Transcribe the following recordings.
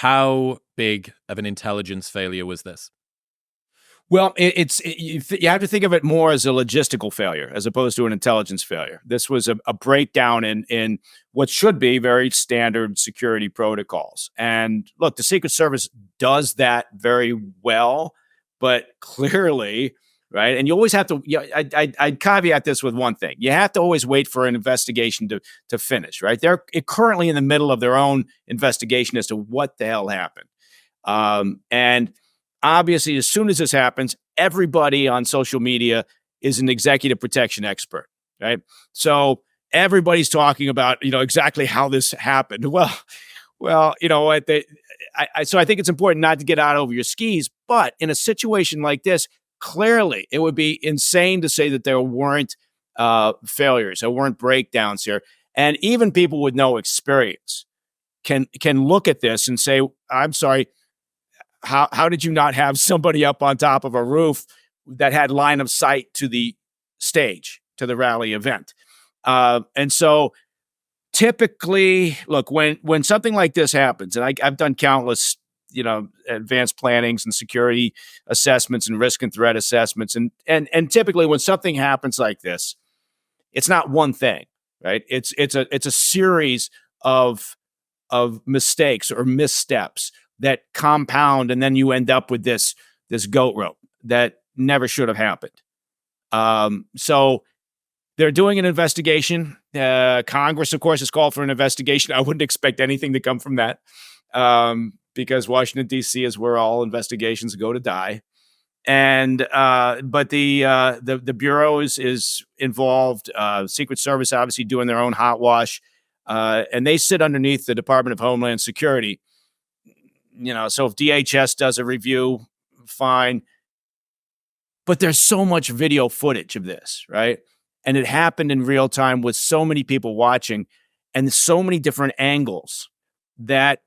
How big of an intelligence failure was this? Well, you have to think of it more as a logistical failure as opposed to an intelligence failure. This was a breakdown in what should be very standard security protocols. And look, the Secret Service does that very well, but clearly, right? And you always have to. I'd caveat this with one thing: you have to always wait for an investigation to finish. Right? They're currently in the middle of their own investigation as to what the hell happened, and obviously, as soon as this happens, everybody on social media is an executive protection expert, right? So everybody's talking about, exactly how this happened. Well, you know what? So I think it's important not to get out over your skis. But in a situation like this, clearly, it would be insane to say that there weren't failures, there weren't breakdowns here, and even people with no experience can look at this and say, "I'm sorry." How did you not have somebody up on top of a roof that had line of sight to the stage, to the rally event? And so typically, look, when something like this happens, and I've done countless, advanced plannings and security assessments and risk and threat assessments. And typically when something happens like this, it's not one thing, right? It's a series of mistakes or missteps that compound, and then you end up with this goat rope that never should have happened. So they're doing an investigation. Congress, of course, has called for an investigation. I wouldn't expect anything to come from that, because Washington, D.C. is where all investigations go to die. And but the Bureau is involved. Secret Service obviously doing their own hot wash, and they sit underneath the Department of Homeland Security. So if DHS does a review, fine. But there's so much video footage of this, right? And it happened in real time with so many people watching and so many different angles that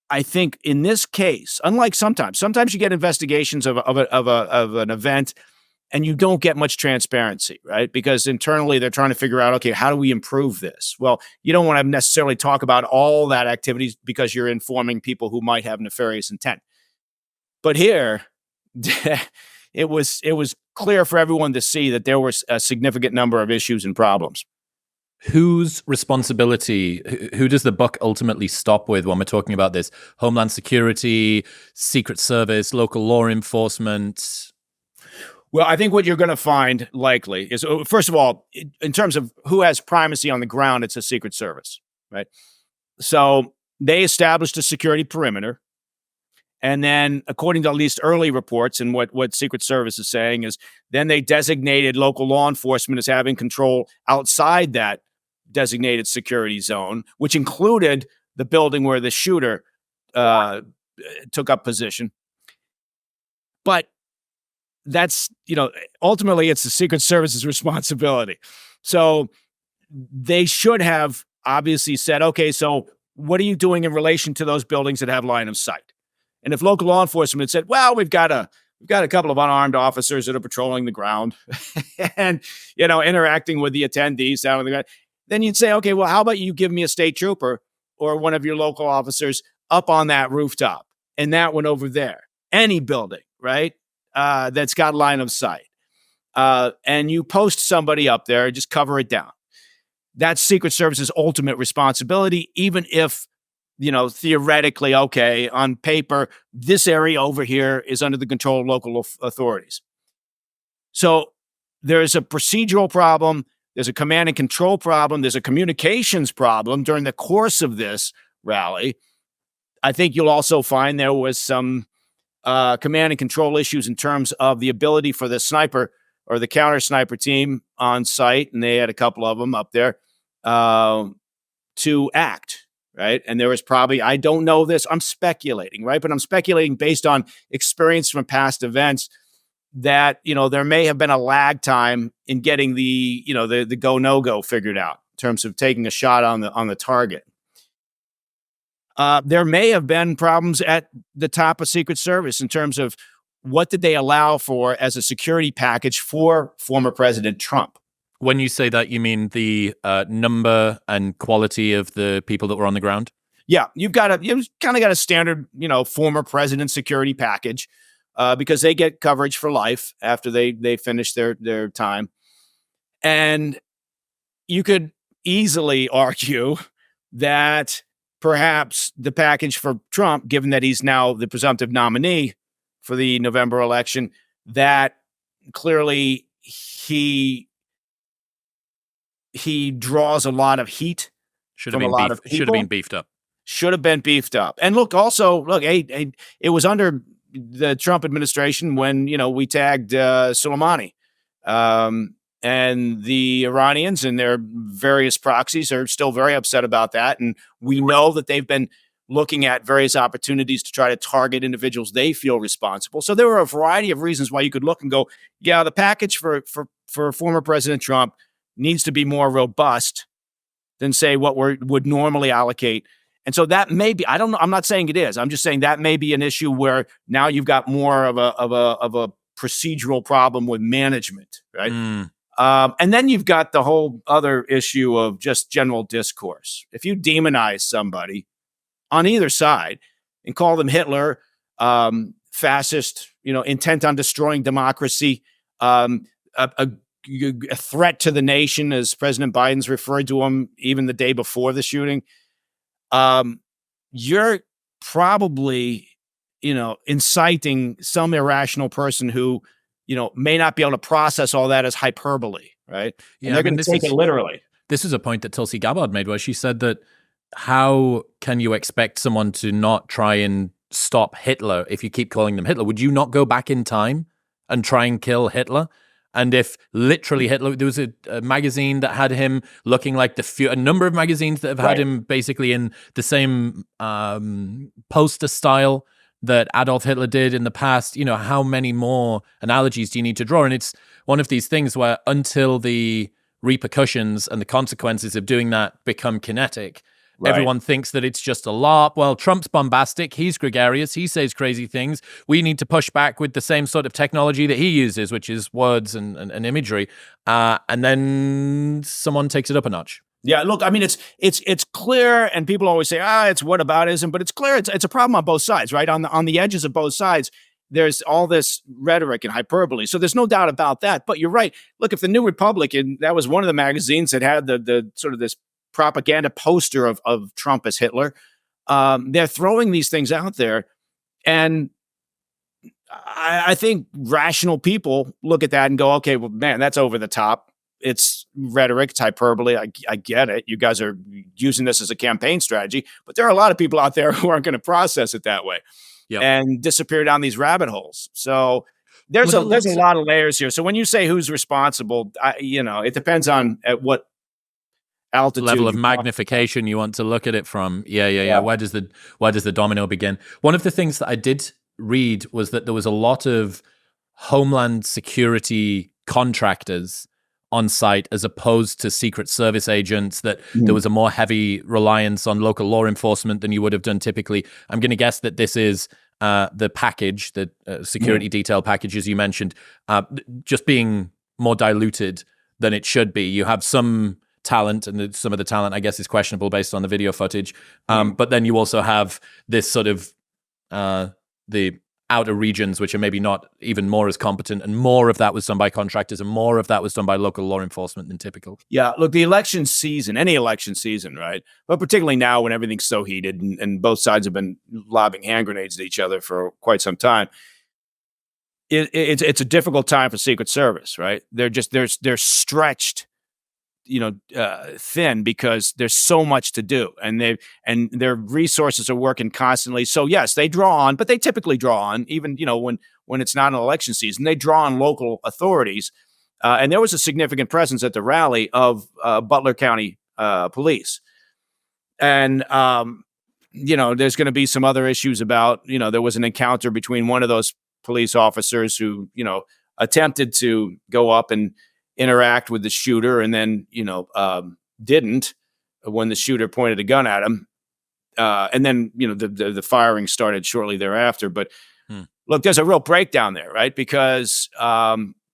I think in this case, unlike sometimes you get investigations of an event and you don't get much transparency, right? Because internally they're trying to figure out, okay, how do we improve this? Well, you don't want to necessarily talk about all that activities because you're informing people who might have nefarious intent. But here, it was clear for everyone to see that there was a significant number of issues and problems. Whose responsibility, who does the buck ultimately stop with when we're talking about this? Homeland Security, Secret Service, local law enforcement? Well, I think what you're going to find likely is, first of all, in terms of who has primacy on the ground, it's a Secret Service, right? So they established a security perimeter. And then, according to at least early reports and what Secret Service is saying, is then they designated local law enforcement as having control outside that designated security zone, which included the building where the shooter took up position. But that's, ultimately it's the Secret Service's responsibility. So they should have obviously said, okay, so what are you doing in relation to those buildings that have line of sight? And if local law enforcement had said, well, we've got a couple of unarmed officers that are patrolling the ground and, interacting with the attendees down on the ground, then you'd say, okay, well, how about you give me a state trooper or one of your local officers up on that rooftop and that one over there, any building, right? That's got line of sight. And you post somebody up there, just cover it down. That's Secret Service's ultimate responsibility, even if, theoretically, okay, on paper, this area over here is under the control of local authorities. So there's a procedural problem. There's a command and control problem. There's a communications problem during the course of this rally. I think you'll also find there was some command and control issues in terms of the ability for the sniper or the counter sniper team on site, and they had a couple of them up there, to act, right? And there was probably, I don't know this, I'm speculating, right? But I'm speculating based on experience from past events that, there may have been a lag time in getting the go, no-go figured out in terms of taking a shot on the target. There may have been problems at the top of Secret Service in terms of what did they allow for as a security package for former President Trump. When you say that, you mean the number and quality of the people that were on the ground? Yeah, you've kind of got a standard, former president security package, because they get coverage for life after they finish their time, and you could easily argue that perhaps the package for Trump, given that he's now the presumptive nominee for the November election, that clearly he draws a lot of heat from a lot of Should have been people. beefed up. Should have been beefed up. And look, also, it was under the Trump administration when, we tagged Soleimani. And the Iranians and their various proxies are still very upset about that. And we know that they've been looking at various opportunities to try to target individuals they feel responsible. So there were a variety of reasons why you could look and go, yeah, the package for former President Trump needs to be more robust than, say, what we would normally allocate. And so that may be, I don't know, I'm not saying it is. I'm just saying that may be an issue where now you've got more of a procedural problem with management, right? And then you've got the whole other issue of just general discourse. If you demonize somebody on either side and call them Hitler, fascist, intent on destroying democracy, a threat to the nation, as President Biden's referred to him even the day before the shooting, you're probably, inciting some irrational person who, may not be able to process all that as hyperbole, right? Yeah, and they're going to take it literally. This is a point that Tulsi Gabbard made, where she said that how can you expect someone to not try and stop Hitler if you keep calling them Hitler? Would you not go back in time and try and kill Hitler? And if literally Hitler, there was a magazine that had him looking like a number of magazines that have had him basically in the same poster style that Adolf Hitler did in the past. How many more analogies do you need to draw? And it's one of these things where until the repercussions and the consequences of doing that become kinetic, everyone thinks that it's just a LARP. Well, Trump's bombastic. He's gregarious. He says crazy things. We need to push back with the same sort of technology that he uses, which is words and imagery. And then someone takes it up a notch. Yeah, look, I mean, it's clear, and people always say, it's whataboutism, but it's clear it's a problem on both sides, right? On the edges of both sides, there's all this rhetoric and hyperbole. So there's no doubt about that. But you're right. Look, if the New Republican, that was one of the magazines that had the sort of this propaganda poster of Trump as Hitler, they're throwing these things out there. And I think rational people look at that and go, okay, well, man, that's over the top. It's rhetoric, it's hyperbole. I get it. You guys are using this as a campaign strategy, but there are a lot of people out there who aren't going to process it that way and disappear down these rabbit holes. So there's a lot of layers here. So when you say who's responsible, it depends on at what altitude, level of magnification you want to look at it from. Yeah. Where does the domino begin? One of the things that I did read was that there was a lot of Homeland Security contractors on site as opposed to Secret Service agents, that there was a more heavy reliance on local law enforcement than you would have done typically. I'm going to guess that this is the package, the security detail packages you mentioned, just being more diluted than it should be. You have some talent, and some of the talent, I guess, is questionable based on the video footage. But then you also have this sort of the outer regions, which are maybe not even more as competent, and more of that was done by contractors, and more of that was done by local law enforcement than typical. Yeah, look, the election season, any election season, right? But particularly now when everything's so heated and both sides have been lobbing hand grenades at each other for quite some time, it's a difficult time for Secret Service, right? They're stretched, thin, because there's so much to do, and their resources are working constantly. So yes, they draw on, but they typically draw on, even when it's not an election season, they draw on local authorities. And there was a significant presence at the rally of Butler County police, and there's going to be some other issues about there was an encounter between one of those police officers who attempted to go up and interact with the shooter, and then didn't when the shooter pointed a gun at him, and then the firing started shortly thereafter. But look, there's a real breakdown there, right? Because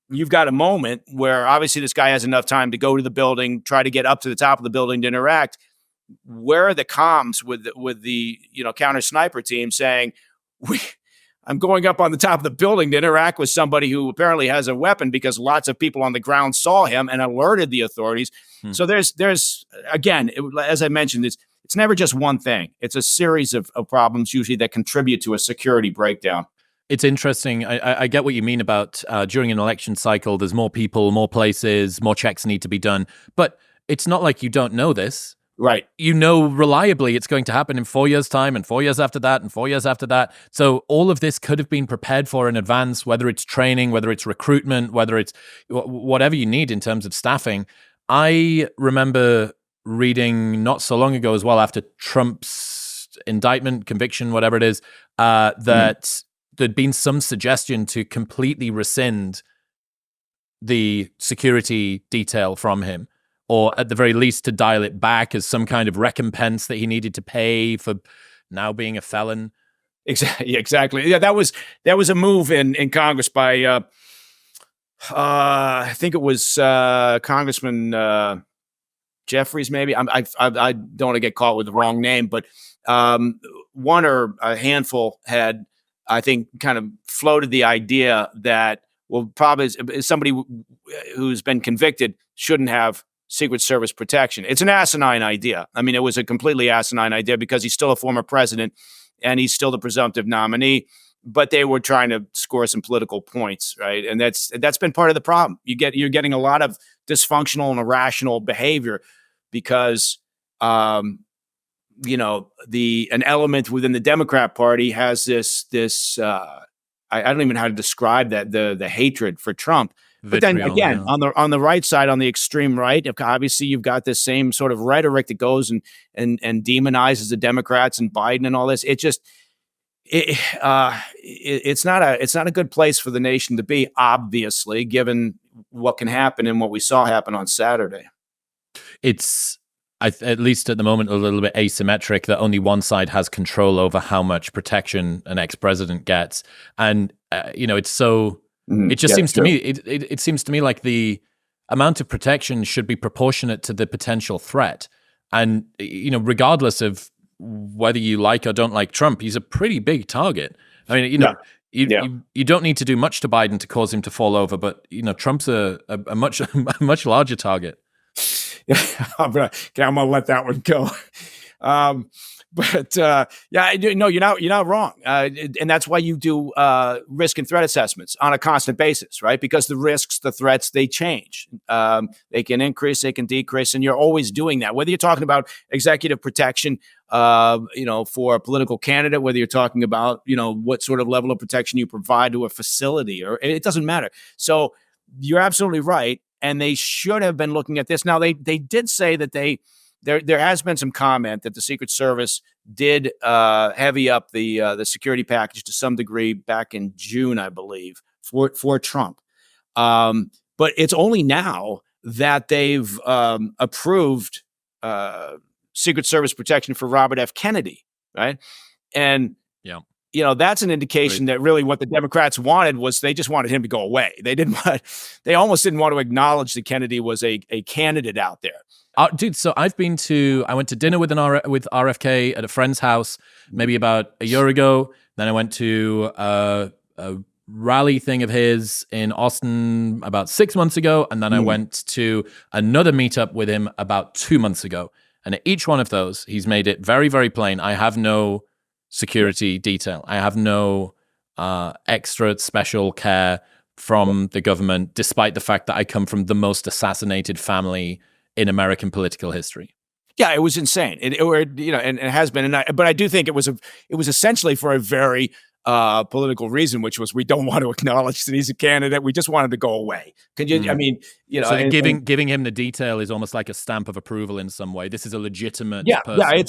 you've got a moment where obviously this guy has enough time to go to the building, try to get up to the top of the building to interact, where are the comms with the counter sniper team saying, I'm going up on the top of the building to interact with somebody who apparently has a weapon, because lots of people on the ground saw him and alerted the authorities. So there's again, as I mentioned, it's never just one thing. It's a series of problems usually that contribute to a security breakdown. It's interesting. I get what you mean about during an election cycle, there's more people, more places, more checks need to be done. But it's not like you don't know this. Right. You know reliably it's going to happen in 4 years' time, and 4 years after that, and 4 years after that. So all of this could have been prepared for in advance, whether it's training, whether it's recruitment, whether it's whatever you need in terms of staffing. I remember reading not so long ago as well, after Trump's indictment, conviction, whatever it is, that there'd been some suggestion to completely rescind the security detail from him, or at the very least to dial it back as some kind of recompense that he needed to pay for now being a felon. Exactly. Yeah, that was a move in Congress by I think it was Congressman Jeffries, maybe. I don't want to get caught with the wrong name, but one or a handful had, I think, kind of floated the idea that, well, probably somebody who's been convicted shouldn't have Secret Service protection. It's an asinine idea. I mean, it was a completely asinine idea because he's still a former president and he's still the presumptive nominee. But they were trying to score some political points, right? And that's been part of the problem. You're getting a lot of dysfunctional and irrational behavior because an element within the Democrat Party has this I don't even know how to describe that, the hatred for Trump. But then again, on the right side, on the extreme right, obviously you've got this same sort of rhetoric that goes and demonizes the Democrats and Biden and all this. It's not a good place for the nation to be, obviously, given what can happen and what we saw happen on Saturday. It's at least at the moment a little bit asymmetric, that only one side has control over how much protection an ex-president gets, and it's so. It just seems to me. It seems to me like the amount of protection should be proportionate to the potential threat, and regardless of whether you like or don't like Trump, he's a pretty big target. I mean, you don't need to do much to Biden to cause him to fall over, but Trump's a much a much larger target. Yeah, I'm gonna let that one go. You're not wrong, and that's why you do risk and threat assessments on a constant basis, right? Because the risks, the threats, they change. They can increase, they can decrease, and you're always doing that. Whether you're talking about executive protection, for a political candidate, whether you're talking about what sort of level of protection you provide to a facility, or it doesn't matter. So you're absolutely right, and they should have been looking at this. Now they did say that There has been some comment that the Secret Service did heavy up the security package to some degree back in June, I believe, for Trump. But it's only now that they've approved Secret Service protection for Robert F. Kennedy, right? And that's an indication that really what the Democrats wanted was they just wanted him to go away. They almost didn't want to acknowledge that Kennedy was a candidate out there. Dude, so I went to dinner with RFK at a friend's house maybe about a year ago. Then I went to a rally thing of his in Austin about 6 months ago. And then I went to another meetup with him about 2 months ago. And at each one of those, he's made it very, very plain. I have no security detail. I have no extra special care from the government, despite the fact that I come from the most assassinated family in American political history. Yeah, it was insane. And it has been. But I do think it was essentially for a very political reason, which was we don't want to acknowledge that he's a candidate. We just wanted to go away. Could you? I mean, so giving him the detail is almost like a stamp of approval in some way. This is a legitimate. person.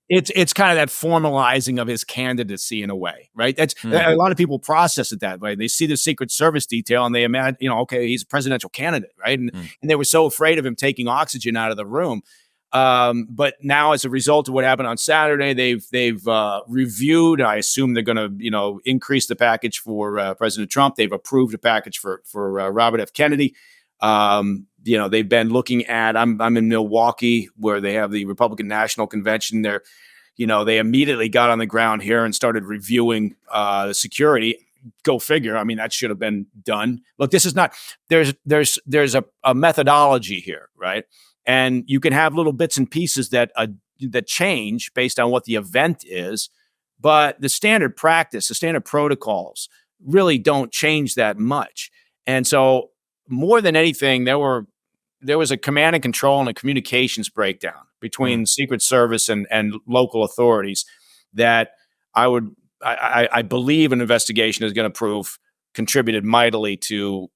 It's kind of that formalizing of his candidacy in a way, right? That's a lot of people process it that way. They see the Secret Service detail and they imagine, okay, he's a presidential candidate, right? And they were so afraid of him taking oxygen out of the room. But now, as a result of what happened on Saturday, they've reviewed. I assume they're going to, increase the package for President Trump. They've approved a package for Robert F. Kennedy. they've been looking at. I'm in Milwaukee, where they have the Republican National Convention. They immediately got on the ground here and started reviewing the security. Go figure. I mean, that should have been done. Look, this is not. There's a methodology here, right? And you can have little bits and pieces that change based on what the event is, but the standard practice, the standard protocols, really don't change that much. And so, more than anything, there was a command and control and a communications breakdown between Secret Service and local authorities that I believe an investigation is going to prove contributed mightily to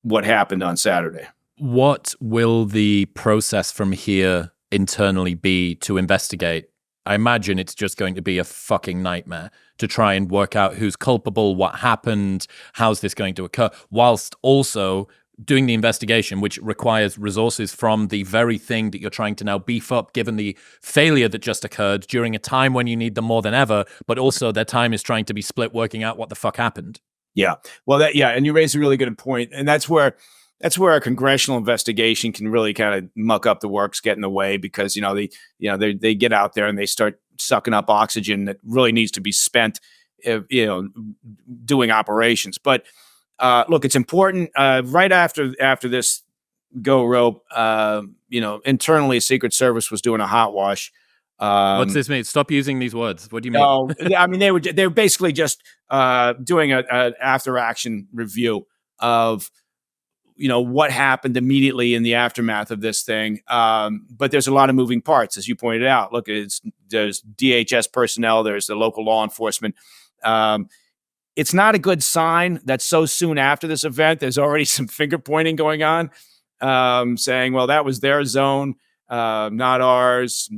what happened on Saturday. What will the process from here internally be to investigate? I imagine it's just going to be a fucking nightmare to try and work out who's culpable, what happened, how's this going to occur, whilst also doing the investigation, which requires resources from the very thing that you're trying to now beef up, given the failure that just occurred during a time when you need them more than ever, but also their time is trying to be split working out what the fuck happened. Yeah. Well, and you raised a really good point. And that's where a congressional investigation can really kind of muck up the works, get in the way, because, they get out there and they start sucking up oxygen that really needs to be spent, doing operations. But look, it's important. Right after this go rope, internally, Secret Service was doing a hot wash. What's this mean? Stop using these words. What do you mean? No, I mean they were basically just doing an after action review of what happened immediately in the aftermath of this thing. But there's a lot of moving parts, as you pointed out. Look, there's DHS personnel, there's the local law enforcement. It's not a good sign that so soon after this event, there's already some finger pointing going on, saying, well, that was their zone, not ours.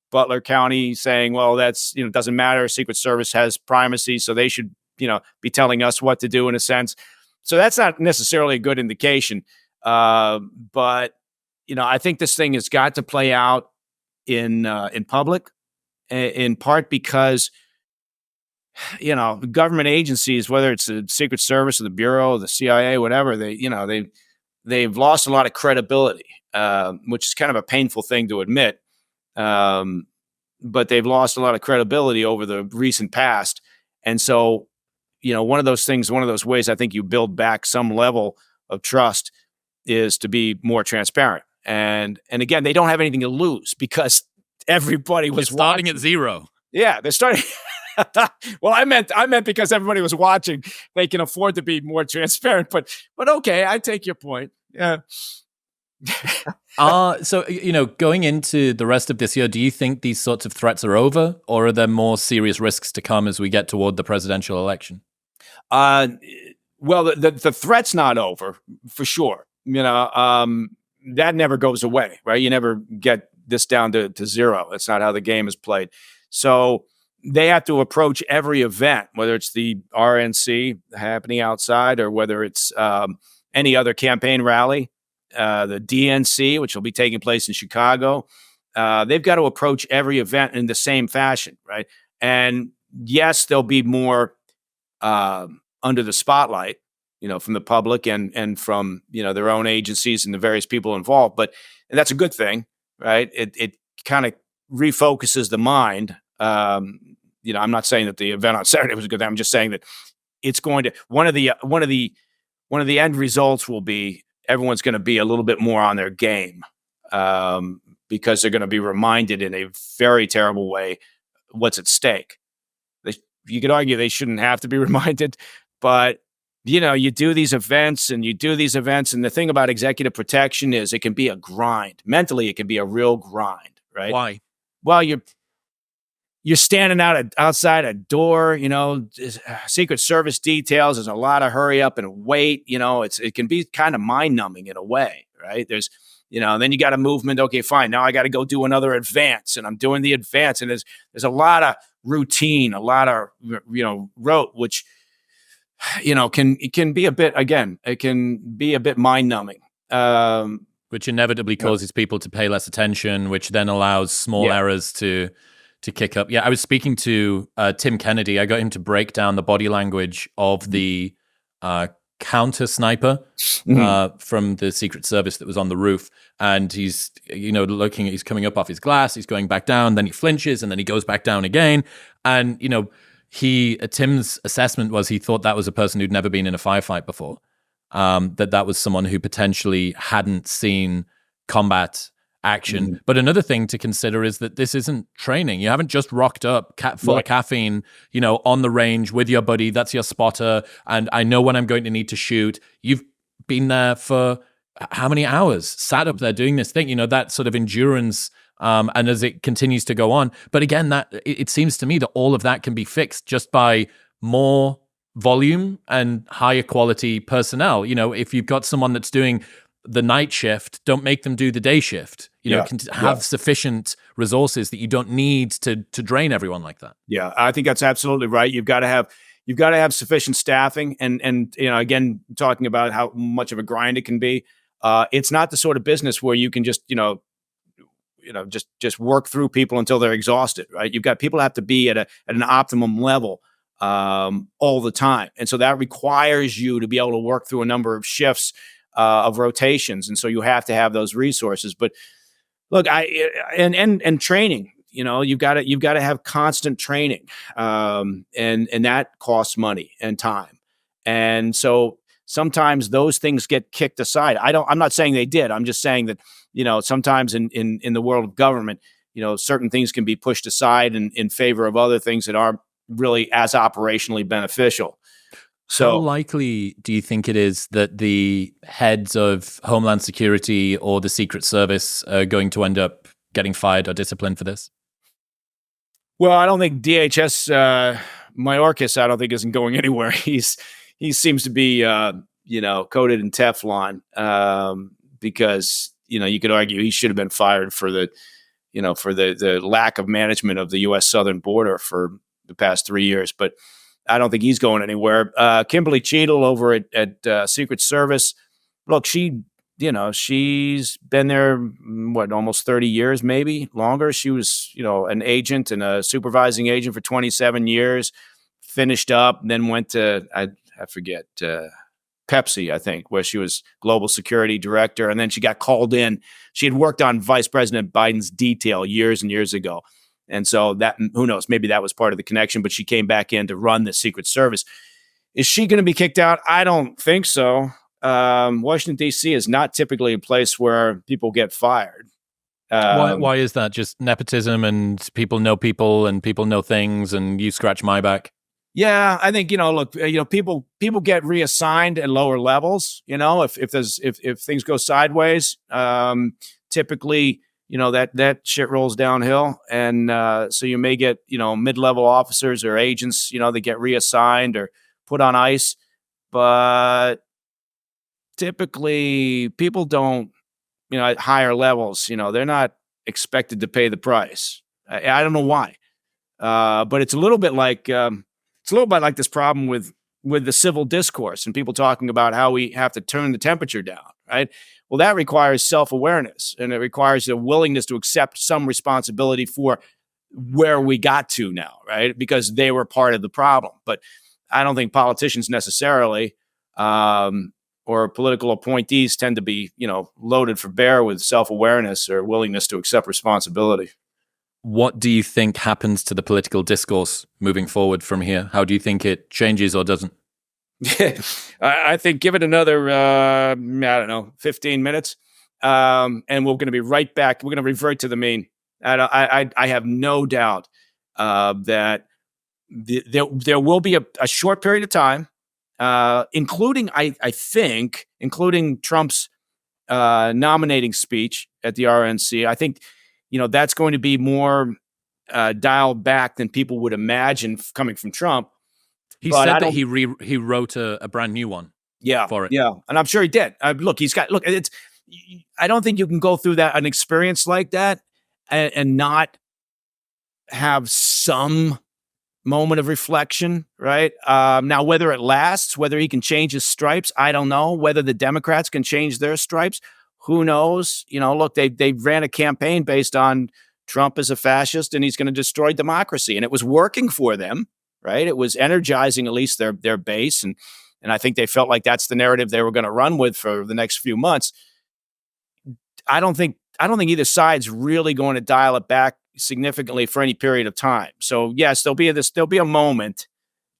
Butler County saying, well, that's, doesn't matter. Secret Service has primacy, so they should, be telling us what to do in a sense. So that's not necessarily a good indication. But, I think this thing has got to play out in public, in part because, government agencies, whether it's the Secret Service or the Bureau or the CIA, whatever, they've lost a lot of credibility, which is kind of a painful thing to admit. But they've lost a lot of credibility over the recent past. And so, one of those ways I think you build back some level of trust is to be more transparent. And again, they don't have anything to lose because everybody was starting watching. at zero. Yeah, they're starting. Well, I meant because everybody was watching, they can afford to be more transparent. But okay, I take your point. Yeah. So, going into the rest of this year, do you think these sorts of threats are over, or are there more serious risks to come as we get toward the presidential election? Well, the threat's not over for sure. That never goes away, right? You never get this down to zero. That's not how the game is played. So they have to approach every event, whether it's the RNC happening outside or whether it's any other campaign rally, the DNC, which will be taking place in Chicago. They've got to approach every event in the same fashion, right? And yes, there'll be more under the spotlight, from the public and from, their own agencies and the various people involved. And that's a good thing, right? It kind of refocuses the mind. I'm not saying that the event on Saturday was a good thing. I'm just saying that it's going to, one of the end results will be everyone's going to be a little bit more on their game, because they're going to be reminded in a very terrible way what's at stake. You could argue they shouldn't have to be reminded, but you do these events and the thing about executive protection is it can be a grind. Mentally, it can be a real grind, right? Why? Well, you're standing outside a door, Secret Service details. There's a lot of hurry up and wait. It can be kind of mind numbing in a way, right? There's, and then you got a movement. Okay, fine. Now I got to go do another advance, and I'm doing the advance, and there's a lot of routine, a lot of rote, which can be a bit, again, it can be a bit mind numbing. Which inevitably causes people to pay less attention, which then allows small errors to kick up. Yeah, I was speaking to Tim Kennedy. I got him to break down the body language of the counter sniper Mhm. from the Secret Service that was on the roof, and he's he's coming up off his glass, he's going back down, then he flinches, and then he goes back down again, and Tim's assessment was he thought that was a person who'd never been in a firefight before, that was someone who potentially hadn't seen combat action. Mhm. But another thing to consider is that this isn't training. You haven't just rocked up full of caffeine, on the range with your buddy. That's your spotter. And I know when I'm going to need to shoot. You've been there for how many hours, sat up there doing this thing, that sort of endurance. And as it continues to go on. But again, that it seems to me that all of that can be fixed just by more volume and higher quality personnel. If you've got someone that's doing the night shift, don't make them do the day shift. Have sufficient resources that you don't need to drain everyone like that. Yeah, I think that's absolutely right. You've got to have sufficient staffing, and again, talking about how much of a grind it can be. It's not the sort of business where you can just just work through people until they're exhausted, right? You've got people have to be at an optimum level all the time, and so that requires you to be able to work through a number of shifts of rotations, and so you have to have those resources. But look, and training. You've got to have constant training, and that costs money and time, and so sometimes those things get kicked aside. I'm not saying they did. I'm just saying that sometimes in the world of government, certain things can be pushed aside in favor of other things that aren't really as operationally beneficial. So, how likely do you think it is that the heads of Homeland Security or the Secret Service are going to end up getting fired or disciplined for this? Well, I don't think DHS Mayorkas, I don't think isn't going anywhere. He seems to be coated in Teflon, because you could argue he should have been fired for the lack of management of the U.S. southern border for the past 3 years. But I don't think he's going anywhere. Kimberly Cheadle over at Secret Service. Look, she's been there, almost 30 years, maybe longer. She was, an agent and a supervising agent for 27 years, finished up, and then went to, I forget, Pepsi, I think, where she was global security director. And then she got called in. She had worked on Vice President Biden's detail years and years ago. And so that, who knows, maybe that was part of the connection, but she came back in to run the Secret Service. Is she going to be kicked out? I don't think so. Washington, D.C. is not typically a place where people get fired. Why is that? Just nepotism and people know things and you scratch my back? Yeah, I think, look, people get reassigned at lower levels, if things go sideways, typically, that shit rolls downhill. And so you may get, mid-level officers or agents, they get reassigned or put on ice. But typically people don't, at higher levels, they're not expected to pay the price. I don't know why. But it's a little bit like this problem with the civil discourse and people talking about how we have to turn the temperature down, right? Well, that requires self-awareness, and it requires a willingness to accept some responsibility for where we got to now, right? Because they were part of the problem. But I don't think politicians necessarily, or political appointees tend to be, loaded for bear with self-awareness or willingness to accept responsibility. What do you think happens to the political discourse moving forward from here? How do you think it changes or doesn't? I think give it another, 15 minutes, and we're going to be right back. We're going to revert to the mean. I have no doubt that there will be a short period of time, including, I think, including Trump's nominating speech at the RNC. I think, that's going to be more dialed back than people would imagine coming from Trump. He said that he wrote a brand new one. Yeah, for it. Yeah, and I'm sure he did. Look, it's. I don't think you can go through an experience like that and not have some moment of reflection, right? Now, whether it lasts, whether he can change his stripes, I don't know. Whether the Democrats can change their stripes, who knows? Look, they ran a campaign based on Trump is a fascist and he's going to destroy democracy, and it was working for them. Right, it was energizing at least their base, and and I think they felt like that's the narrative they were going to run with for the next few months. I don't think either side's really going to dial it back significantly for any period of time. So yes, there'll be a moment,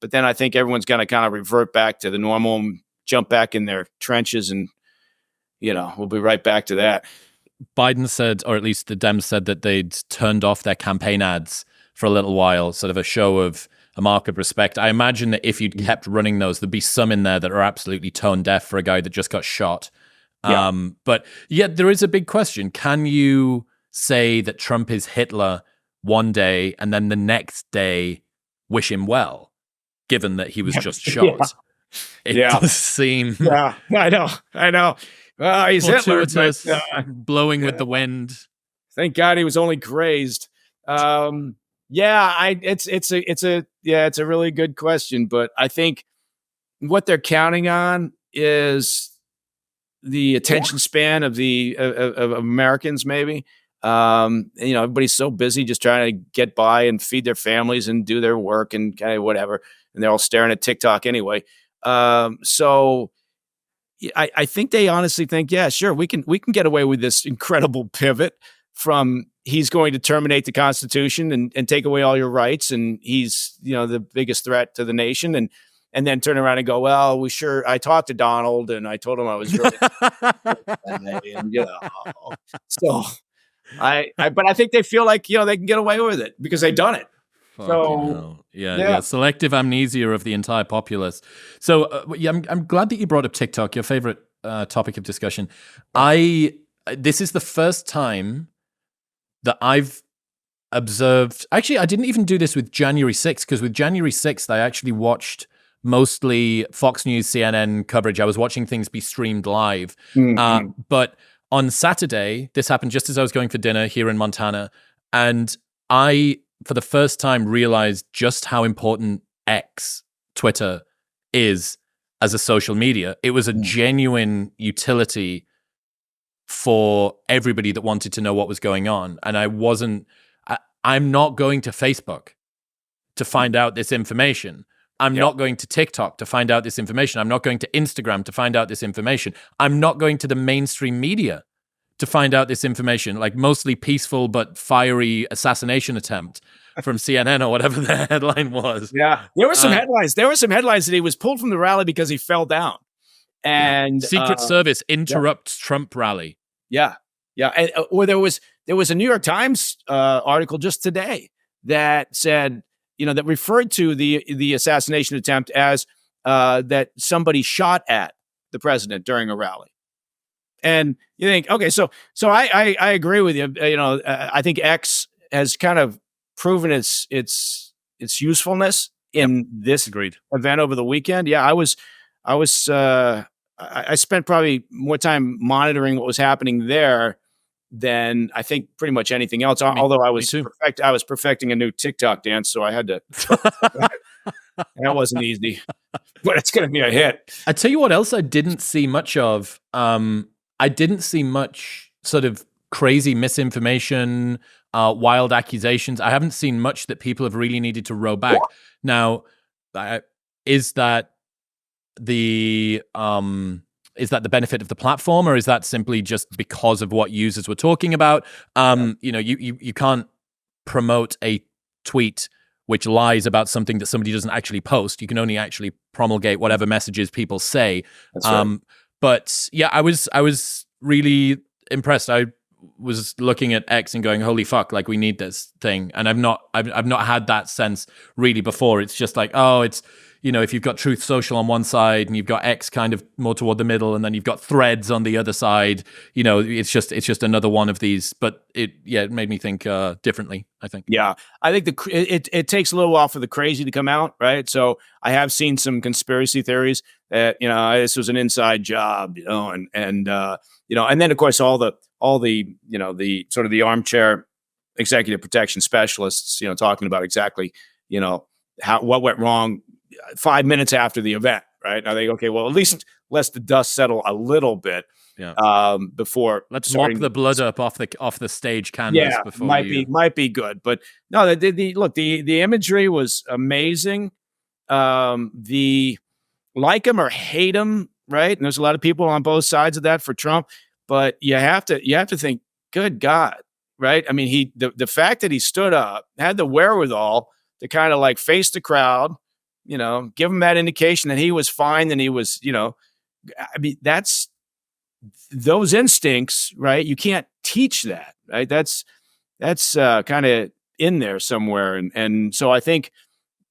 but then I think everyone's going to kind of revert back to the normal, and jump back in their trenches, and we'll be right back to that. Biden said, or at least the Dems said, that they'd turned off their campaign ads for a little while, sort of a show of a mark of respect. I imagine that if you'd kept running those, there'd be some in there that are absolutely tone deaf for a guy that just got shot. Yeah. But yet there is a big question. Can you say that Trump is Hitler one day and then the next day wish him well, given that he was just shot? It does seem... Yeah, I know. He's Hitler, blowing with the wind. Thank God he was only crazed. It's a really good question, but I think what they're counting on is the attention span of of Americans. Maybe everybody's so busy just trying to get by and feed their families and do their work and kind of whatever, and they're all staring at TikTok anyway. So I think they honestly think, yeah, sure, we can get away with this incredible pivot from he's going to terminate the Constitution and take away all your rights, and he's the biggest threat to the nation, and then turn around and go, well, I talked to Donald and I told him I was really and, so but I think they feel like they can get away with it because they've done it. So yeah, selective amnesia of the entire populace. So I'm glad that you brought up TikTok, your favorite topic of discussion. This is the first time that I've observed. Actually, I didn't even do this with January 6th, because with January 6th, I actually watched mostly Fox News, CNN coverage. I was watching things be streamed live. Mm-hmm. But on Saturday, this happened just as I was going for dinner here in Montana, and I, for the first time, realized just how important X, Twitter, is as a social media. It was a genuine utility for everybody that wanted to know what was going on. And I'm not going to Facebook to find out this information. I'm not going to TikTok to find out this information. I'm not going to Instagram to find out this information. I'm not going to the mainstream media to find out this information, like mostly peaceful but fiery assassination attempt from CNN or whatever the headline was. Yeah, there were some headlines. There were some headlines that he was pulled from the rally because he fell down. And Secret Service interrupts Trump rally. Yeah. And, or there was a New York Times article just today that said, that referred to the assassination attempt as that somebody shot at the president during a rally. And you think, okay, so I agree with you. I think X has kind of proven its usefulness in this event over the weekend. Yeah, I spent probably more time monitoring what was happening there than I think pretty much anything else. Although I was perfecting a new TikTok dance, so I had to. That wasn't easy, but it's going to be a hit. I tell you what else I didn't see much of. I didn't see much sort of crazy misinformation, wild accusations. I haven't seen much that people have really needed to row back. Now, is that the benefit of the platform, or is that simply just because of what users were talking about? You can't promote a tweet which lies about something that somebody doesn't actually post. You can only actually promulgate whatever messages people say. That's right. But yeah, I was really impressed. I was looking at X and going, "Holy fuck! Like, we need this thing." And I've not had that sense really before. It's just like, oh, it's if you've got Truth Social on one side and you've got X kind of more toward the middle, and then you've got Threads on the other side. It's just another one of these. But it made me think differently, I think. Yeah, I think it takes a little while for the crazy to come out, right? So I have seen some conspiracy theories that this was an inside job, and then of course all the the sort of the armchair executive protection specialists, talking about exactly what went wrong 5 minutes after the event, right? Now they okay, well, at least let the dust settle a little bit. Yeah. Before let's mop the blood up off the stage canvas. Yeah, before might be good, but no. The imagery was amazing. The like him or hate him, right? And there's a lot of people on both sides of that for Trump, but you have to think, good God, right? I mean, the fact that he stood up, had the wherewithal to kind of like face the crowd, give him that indication that he was fine and he was, I mean, that's those instincts, right? You can't teach that, right? That's kind of in there somewhere, and so I think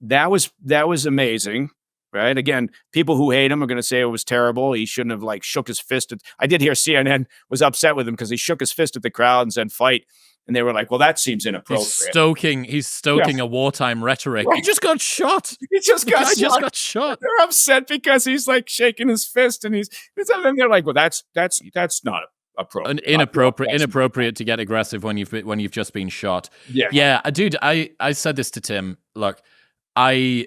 that was amazing, right? Again, people who hate him are going to say it was terrible. He shouldn't have like shook his fist at. I did hear CNN was upset with him because he shook his fist at the crowd and said fight, and they were like, "Well, that seems inappropriate." He's stoking a wartime rhetoric. Right. He just got shot. He just got shot. They're upset because he's like shaking his fist, and and they're like, "Well, that's not appropriate. Inappropriate to get aggressive when you've just been shot." Yeah, dude. I said this to Tim. Look, I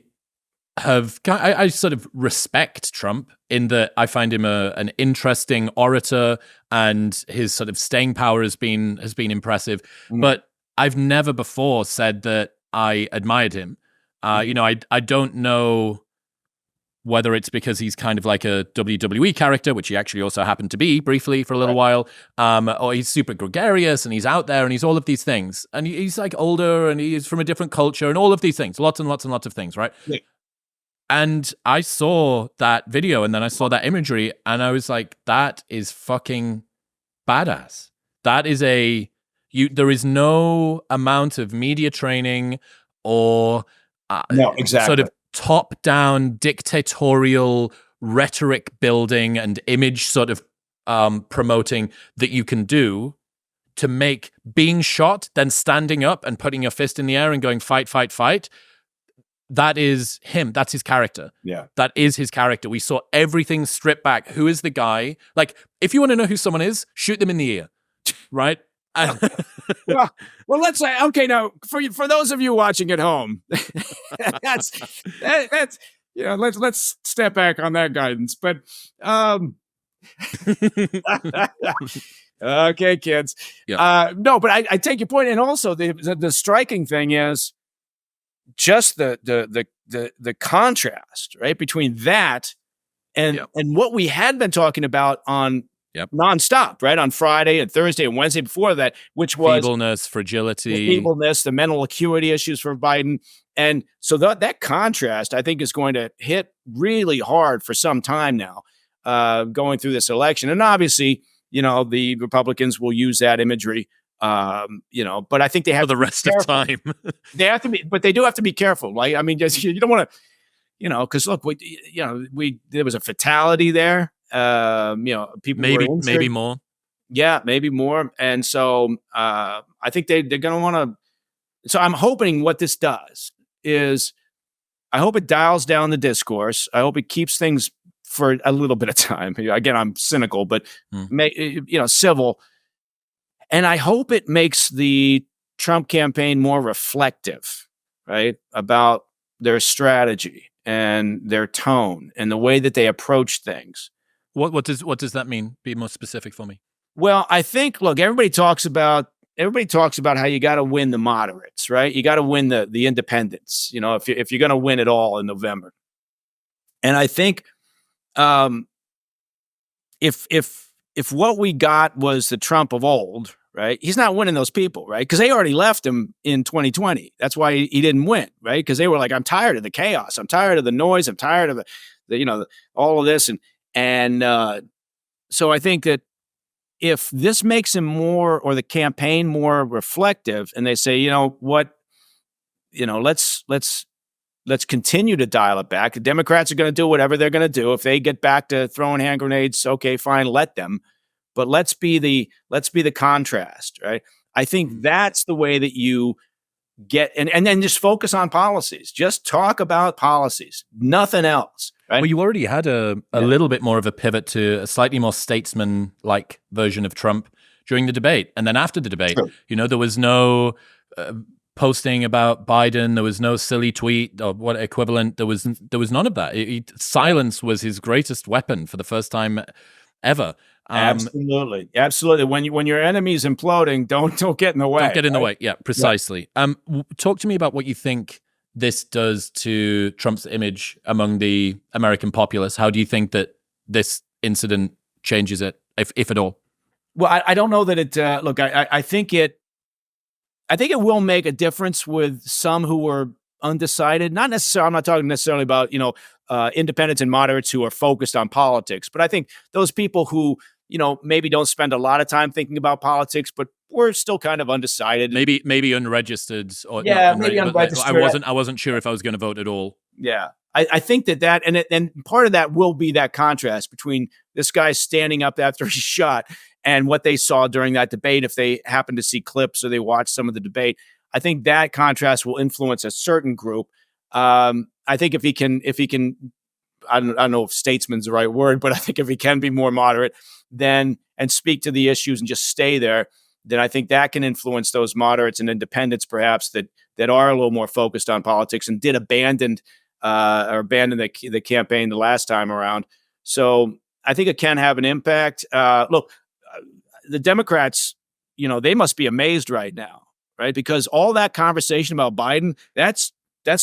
sort of respect Trump in that I find him an interesting orator, and his sort of staying power has been impressive. But I've never before said that I admired him. I don't know whether it's because he's kind of like a WWE character, which he actually also happened to be briefly for a little while, or he's super gregarious and he's out there and he's all of these things. And he's like older and he's from a different culture and all of these things, lots and lots and lots of things, right? Yeah. And I saw that video and then I saw that imagery and I was like, that is fucking badass. That is there is no amount of media training or no, exactly. sort of top-down dictatorial rhetoric building and image sort of promoting that you can do to make being shot, then standing up and putting your fist in the air and going fight, fight, fight. That is him. That's his character. Yeah. That is his character. We saw everything stripped back. Who is the guy? Like, if you want to know who someone is, shoot them in the ear, right? well, let's say, okay, now for those of you watching at home, that's let's step back on that guidance. But okay, kids. Yeah. No, but I take your point, and also the striking thing is just the contrast, right, between that and what we had been talking about on nonstop, right, on Friday and Thursday and Wednesday before that, which was feebleness, fragility, the mental acuity issues for Biden. And so that contrast, I think, is going to hit really hard for some time now, going through this election. And obviously, the Republicans will use that imagery, but I think they have for the rest of time. They have to be, but they do have to be careful. Like, I mean, just, you don't want to, because look, there was a fatality there. People maybe more. Yeah, maybe more. And so I think they're going to want to. So I'm hoping what this does is, I hope it dials down the discourse. I hope it keeps things for a little bit of time. Again, I'm cynical, but civil. And I hope it makes the Trump campaign more reflective, right, about their strategy and their tone and the way that they approach things. What does that mean? Be more specific for me. Well, I think, look, everybody talks about how you got to win the moderates, right? You got to win the independents, if you're going to win it all in November. And I think if what we got was the Trump of old, right? He's not winning those people, right? Because they already left him in 2020. That's why he didn't win, right? Because they were like, I'm tired of the chaos. I'm tired of the noise. I'm tired of the all of this. And so I think that if this makes him more, or the campaign more reflective, and they say, let's continue to dial it back. The Democrats are going to do whatever they're going to do. If they get back to throwing hand grenades, okay, fine, let them. But let's be the contrast, right? I think that's the way that you get, and then just focus on policies. Just talk about policies, nothing else. Right? Well, you already had a little bit more of a pivot to a slightly more statesman-like version of Trump during the debate. And then after the debate, there was no posting about Biden. There was no silly tweet or what equivalent. There was none of that. Silence was his greatest weapon for the first time ever. Absolutely. When your enemy's imploding, don't get in the way. Don't get in the way. Yeah, precisely. Talk to me about what you think this does to Trump's image among the American populace? How do you think that this incident changes it, if at all? Well, I don't know that it. Look, I think it. I think it will make a difference with some who were undecided. Not necessarily. I'm not talking necessarily about independents and moderates who are focused on politics, but I think those people who maybe don't spend a lot of time thinking about politics, but we're still kind of undecided. Maybe unregistered or yeah, not maybe unregistered. unregistered. I wasn't sure if I was going to vote at all. Yeah. I think that and part of that will be that contrast between this guy standing up after he's shot and what they saw during that debate. If they happen to see clips or they watch some of the debate, I think that contrast will influence a certain group. I think if he can, I don't know if statesman's the right word, but I think if he can be more moderate and speak to the issues and just stay there, then I think that can influence those moderates and independents perhaps that are a little more focused on politics and did abandon the campaign the last time around. So I think it can have an impact. Look, the Democrats, they must be amazed right now, right? Because all that conversation about Biden, that's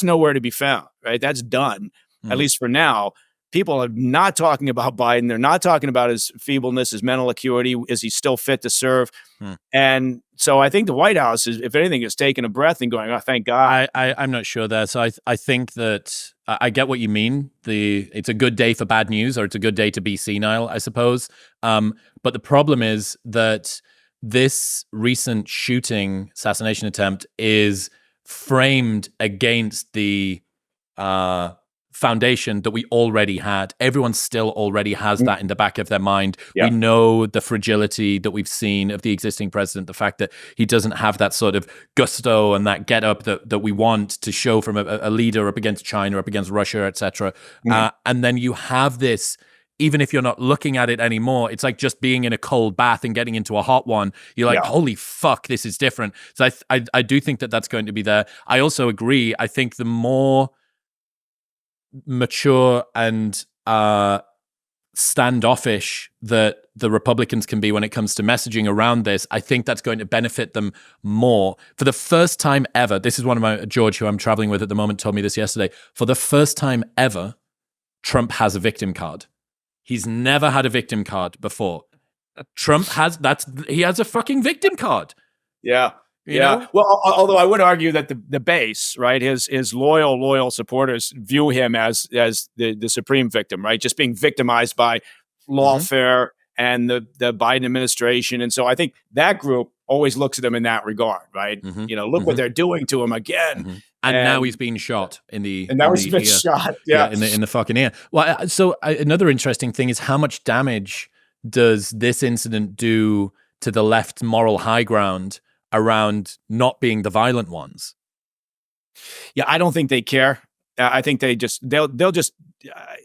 nowhere to be found, right? That's done, at least for now. People are not talking about Biden. They're not talking about his feebleness, his mental acuity. Is he still fit to serve? And so I think the White House, if anything, is taking a breath and going, oh, thank God. I'm not sure there. So I think that I get what you mean. It's a good day for bad news, or it's a good day to be senile, I suppose. But the problem is that this recent assassination attempt is framed against the foundation that we already had. Everyone still already has that in the back of their mind. We know the fragility that we've seen of the existing president, the fact that he doesn't have that sort of gusto and that get up that we want to show from a leader up against China, up against Russia, etc. And then you have this, even if you're not looking at it anymore, it's like just being in a cold bath and getting into a hot one. You're like, holy fuck, this is different. So I do think that that's going to be there. I also agree. I think the more mature and standoffish that the Republicans can be when it comes to messaging around this, I think that's going to benefit them more. For the first time ever, this is one of my, George, who I'm traveling with at the moment, told me this yesterday. For the first time ever, Trump has a victim card. He's never had a victim card before. Trump has he has a fucking victim card. Yeah. You know? Well, although I would argue that the base, right, his loyal supporters view him as the supreme victim, right, just being victimized by lawfare and the Biden administration, and so I think that group always looks at him in that regard, right? Look what they're doing to him again, and now he's being shot in the and now he's been shot, in the fucking ear. Well, so another interesting thing is how much damage does this incident do to the left's moral high ground around not being the violent ones? Yeah, I don't think they care. I think they'll just.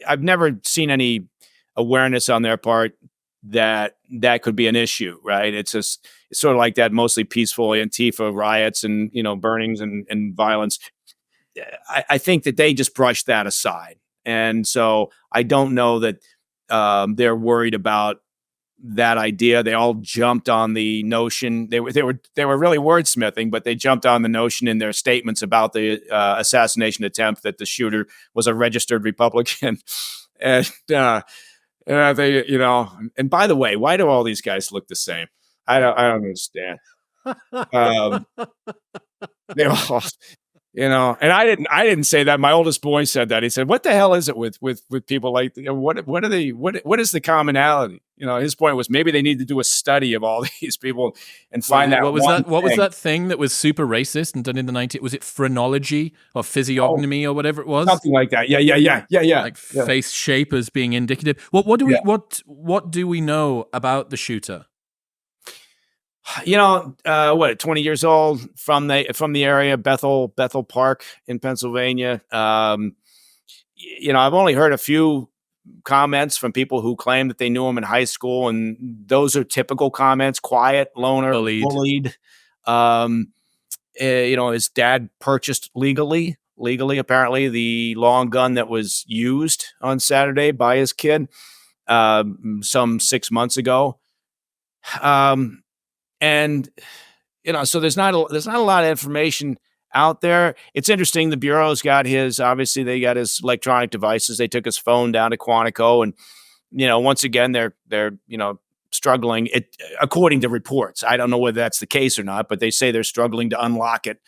I've never seen any awareness on their part that could be an issue, right? It's sort of like that mostly peaceful Antifa riots and burnings and violence. I think that they just brush that aside, and so I don't know that they're worried about that idea. They all jumped on the notion. They were really wordsmithing, but they jumped on the notion in their statements about the assassination attempt that the shooter was a registered Republican. And they, and by the way, why do all these guys look the same? I don't understand. They all, and I didn't say that. My oldest boy said that. He said, "What the hell is it with people like what are they? What is the commonality?" His point was maybe they need to do a study of all these people and find out what was that thing that was super racist and done in the 90s? Was it phrenology or physiognomy or whatever it was? Something like that. Yeah. Like face shape as being indicative. What do we know about the shooter? 20 years old from the area, Bethel Park in Pennsylvania. I've only heard a few comments from people who claim that they knew him in high school, and those are typical comments: quiet, loner, bullied. His dad purchased legally, apparently, the long gun that was used on Saturday by his kid some 6 months ago. And so there's not a lot of information out there. It's interesting. The Bureau's got obviously they got his electronic devices. They took his phone down to Quantico, and, once again, they're struggling. It, according to reports, I don't know whether that's the case or not, but they say they're struggling to unlock it.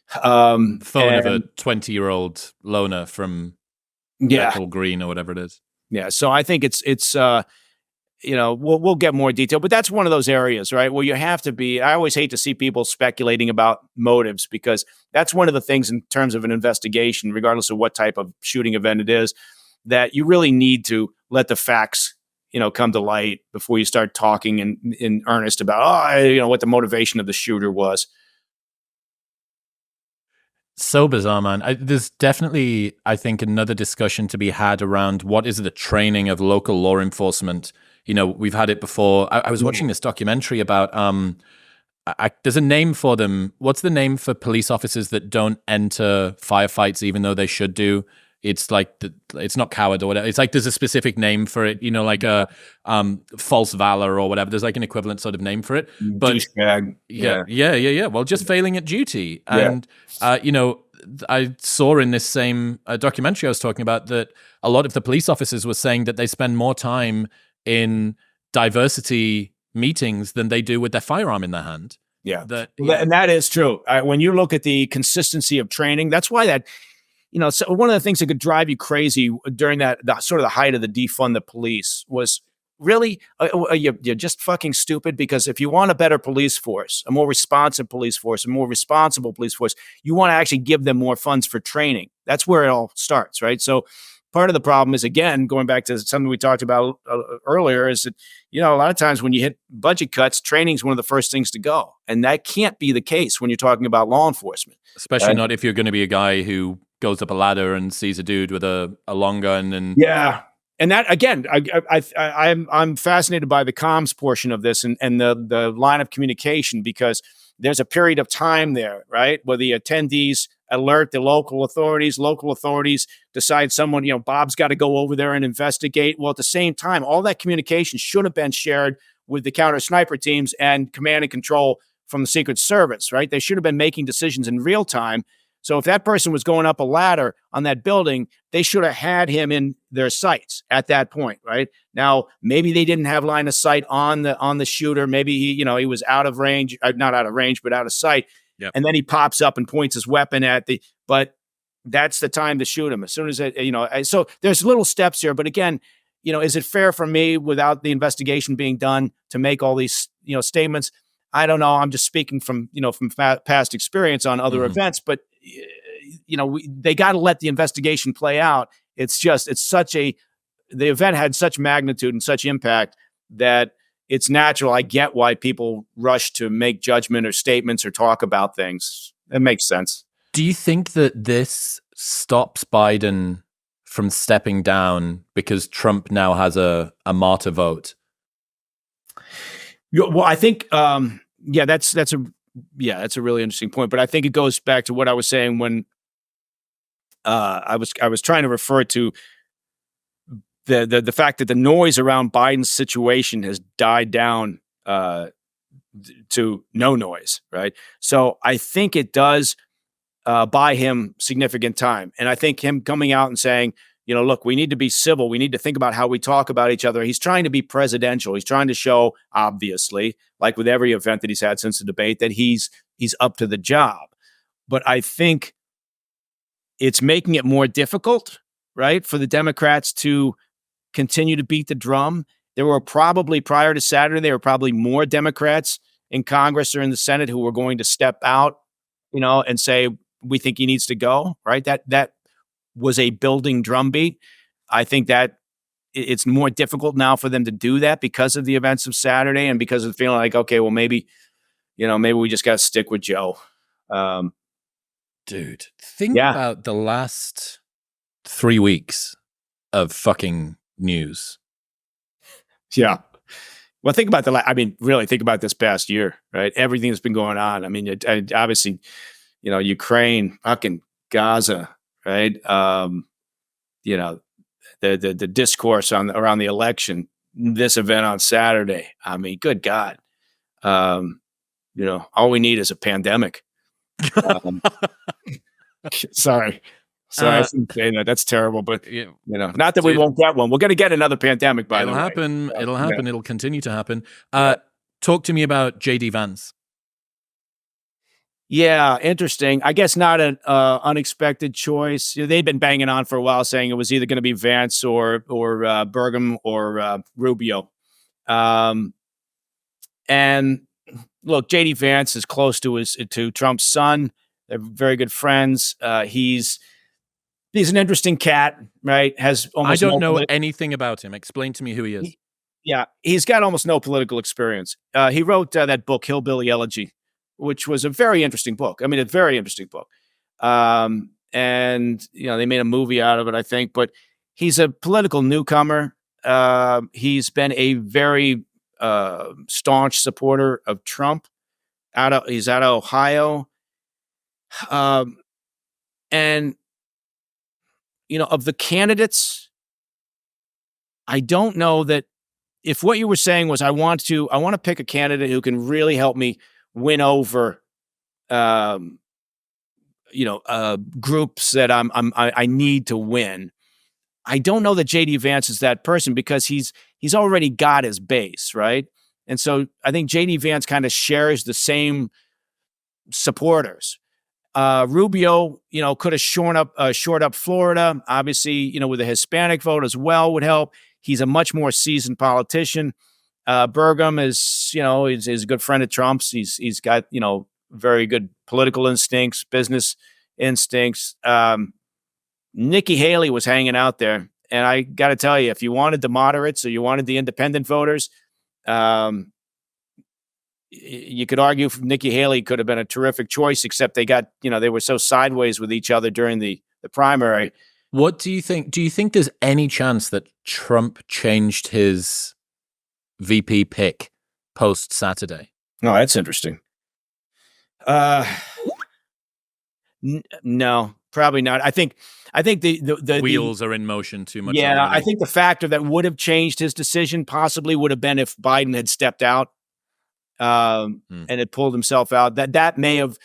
Phone of a 20-year-old loner from Bethnal Green or whatever it is. Yeah. So I think it's we'll get more detail, but that's one of those areas, right, where you have to be. I always hate to see people speculating about motives, because that's one of the things in terms of an investigation, regardless of what type of shooting event it is, that you really need to let the facts, come to light before you start talking in earnest about, what the motivation of the shooter was. So bizarre, man. There's definitely, I think, another discussion to be had around what is the training of local law enforcement. We've had it before. I was watching this documentary about, there's a name for them. What's the name for police officers that don't enter firefights even though they should do? It's like, it's not coward or whatever. It's like there's a specific name for it, like a false valor or whatever. There's like an equivalent sort of name for it. But douchebag. Yeah. Well, just failing at duty. And, I saw in this same documentary I was talking about that a lot of the police officers were saying that they spend more time in diversity meetings than they do with their firearm in their hand. Yeah. And that is true. When you look at the consistency of training, that's why that, so one of the things that could drive you crazy during the sort of the height of the defund the police was really, you're just fucking stupid, because if you want a better police force, a more responsive police force, a more responsible police force, you want to actually give them more funds for training. That's where it all starts, right? So part of the problem is, again, going back to something we talked about earlier, is that, a lot of times when you hit budget cuts, training is one of the first things to go. And that can't be the case when you're talking about law enforcement. Especially not if you're going to be a guy who goes up a ladder and sees a dude with a long gun. And and that, again, I'm fascinated by the comms portion of this and the line of communication, because there's a period of time there, right, where the attendees alert the local authorities decide someone, Bob's got to go over there and investigate. Well, at the same time, all that communication should have been shared with the counter sniper teams and command and control from the Secret Service, right? They should have been making decisions in real time. So if that person was going up a ladder on that building, they should have had him in their sights at that point, right? Now, maybe they didn't have line of sight on the shooter. Maybe he was out of range, not out of range, but out of sight. Yep. And then he pops up and points his weapon but that's the time to shoot him. As soon as so there's little steps here. But again, is it fair for me, without the investigation being done, to make all these, statements? I don't know. I'm just speaking from past experience on other events, but they got to let the investigation play out. The event had such magnitude and such impact that it's natural. I get why people rush to make judgment or statements or talk about things. It makes sense. Do you think that this stops Biden from stepping down because Trump now has a martyr vote? Well, I think, that's a really interesting point. But I think it goes back to what I was saying when I was trying to refer to the fact that the noise around Biden's situation has died down to no noise, right? So I think it does buy him significant time. And I think him coming out and saying, look, we need to be civil. We need to think about how we talk about each other. He's trying to be presidential. He's trying to show, obviously, like with every event that he's had since the debate, that he's up to the job. But I think it's making it more difficult, right, for the Democrats to continue to beat the drum. There were probably, prior to Saturday, there were probably more Democrats in Congress or in the Senate who were going to step out, and say, we think he needs to go, right? That was a building drumbeat. I think that it's more difficult now for them to do that because of the events of Saturday and because of feeling like, okay, well, maybe we just got to stick with Joe. Dude, think about the last 3 weeks of fucking news. Yeah. Well, think about really think about this past year, right? Everything that's been going on. I mean, obviously, Ukraine, fucking Gaza, right? The discourse around the election, this event on Saturday. I mean, good God. All we need is a pandemic. Um, sorry. Sorry, I Uh, shouldn't say that. That's terrible, but yeah, not that we dude, won't get one. We're going to get another pandemic, by the it'll way. happen. It'll Yeah, happen. It'll continue to happen. yeah. Talk to me about JD Vance. Yeah, interesting. I guess not an unexpected choice. They'd been banging on for a while, saying it was either going to be Vance or Burgum or Rubio. Um, and look, JD Vance is close to Trump's son. They're very good friends. He's an interesting cat, right? Has I almost don't no know anything about him. Explain to me who he is. yeah, he's got almost no political experience. He wrote that book, Hillbilly Elegy, which was a very interesting book. I mean, a very interesting book. And they made a movie out of it, I think. But he's a political newcomer. He's been a very staunch supporter of Trump. He's out of Ohio, and of the candidates, I don't know that if what you were saying was I want to pick a candidate who can really help me win over um, groups that I need to win. I don't know that JD Vance is that person because he's already got his base, right? And so I think JD Vance kind of shares the same supporters. Rubio, could have shored up Florida. Obviously, with the Hispanic vote as well would help. He's a much more seasoned politician. Burgum is a good friend of Trump's. He's got very good political instincts, business instincts. Nikki Haley was hanging out there, and I got to tell you, if you wanted the moderates or you wanted the independent voters, you could argue Nikki Haley could have been a terrific choice, except they were so sideways with each other during the primary. What do you think? Do you think there's any chance that Trump changed his VP pick post Saturday? Oh, that's interesting. No, probably not. I think the wheels are in motion too much. Yeah, already. I think the factor that would have changed his decision possibly would have been if Biden had stepped out and had pulled himself out. That may have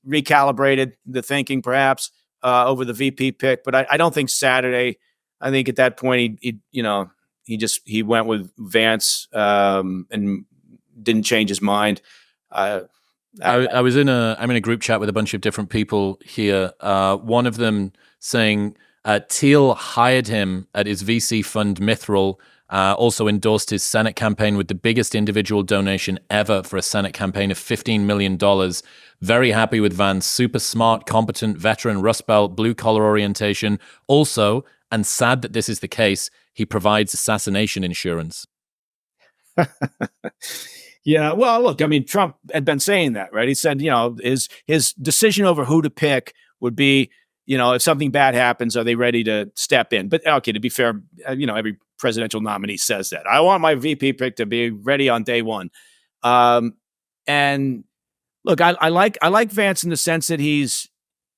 recalibrated the thinking, perhaps over the VP pick. But I don't think Saturday. I think at that point he went with Vance and didn't change his mind. I'm in a group chat with a bunch of different people here. One of them saying Thiel hired him at his VC fund Mithril, also endorsed his Senate campaign with the biggest individual donation ever for a Senate campaign of $15 million. Very happy with Vance, super smart, competent, veteran, Rust Belt, blue collar orientation. Also, and sad that this is the case, he provides assassination insurance. Yeah, well, look, I mean, Trump had been saying that, right? He said, his decision over who to pick would be, if something bad happens, are they ready to step in? But okay, to be fair, every presidential nominee says that. I want my VP pick to be ready on day one. And look, I like Vance in the sense that he's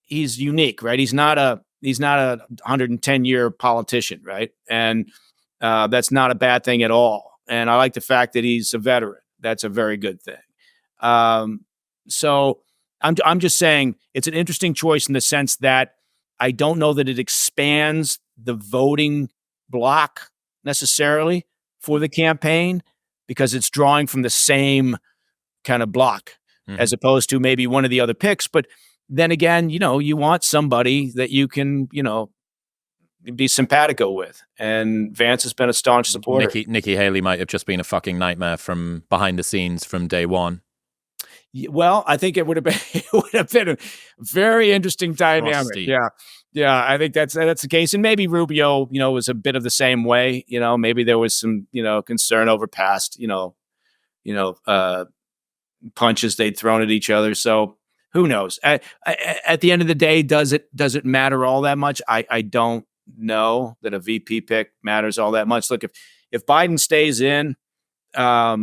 unique, right? He's not a 110-year politician, right? And that's not a bad thing at all. And I like the fact that he's a veteran. That's a very good thing. So I'm just saying it's an interesting choice in the sense that I don't know that it expands the voting block necessarily for the campaign because it's drawing from the same kind of block as opposed to maybe one of the other picks. But then again, you want somebody that you can, be simpatico with. And Vance has been a staunch supporter. Nikki Haley might have just been a fucking nightmare from behind the scenes from day one. Well, I think it would have been a very interesting dynamic. Frosty. Yeah. I think that's the case. And maybe Rubio, was a bit of the same way. Maybe there was some, concern over past, punches they'd thrown at each other. So who knows? At the end of the day, does it matter all that much? I don't know that a VP pick matters all that much. Look, if Biden stays in, I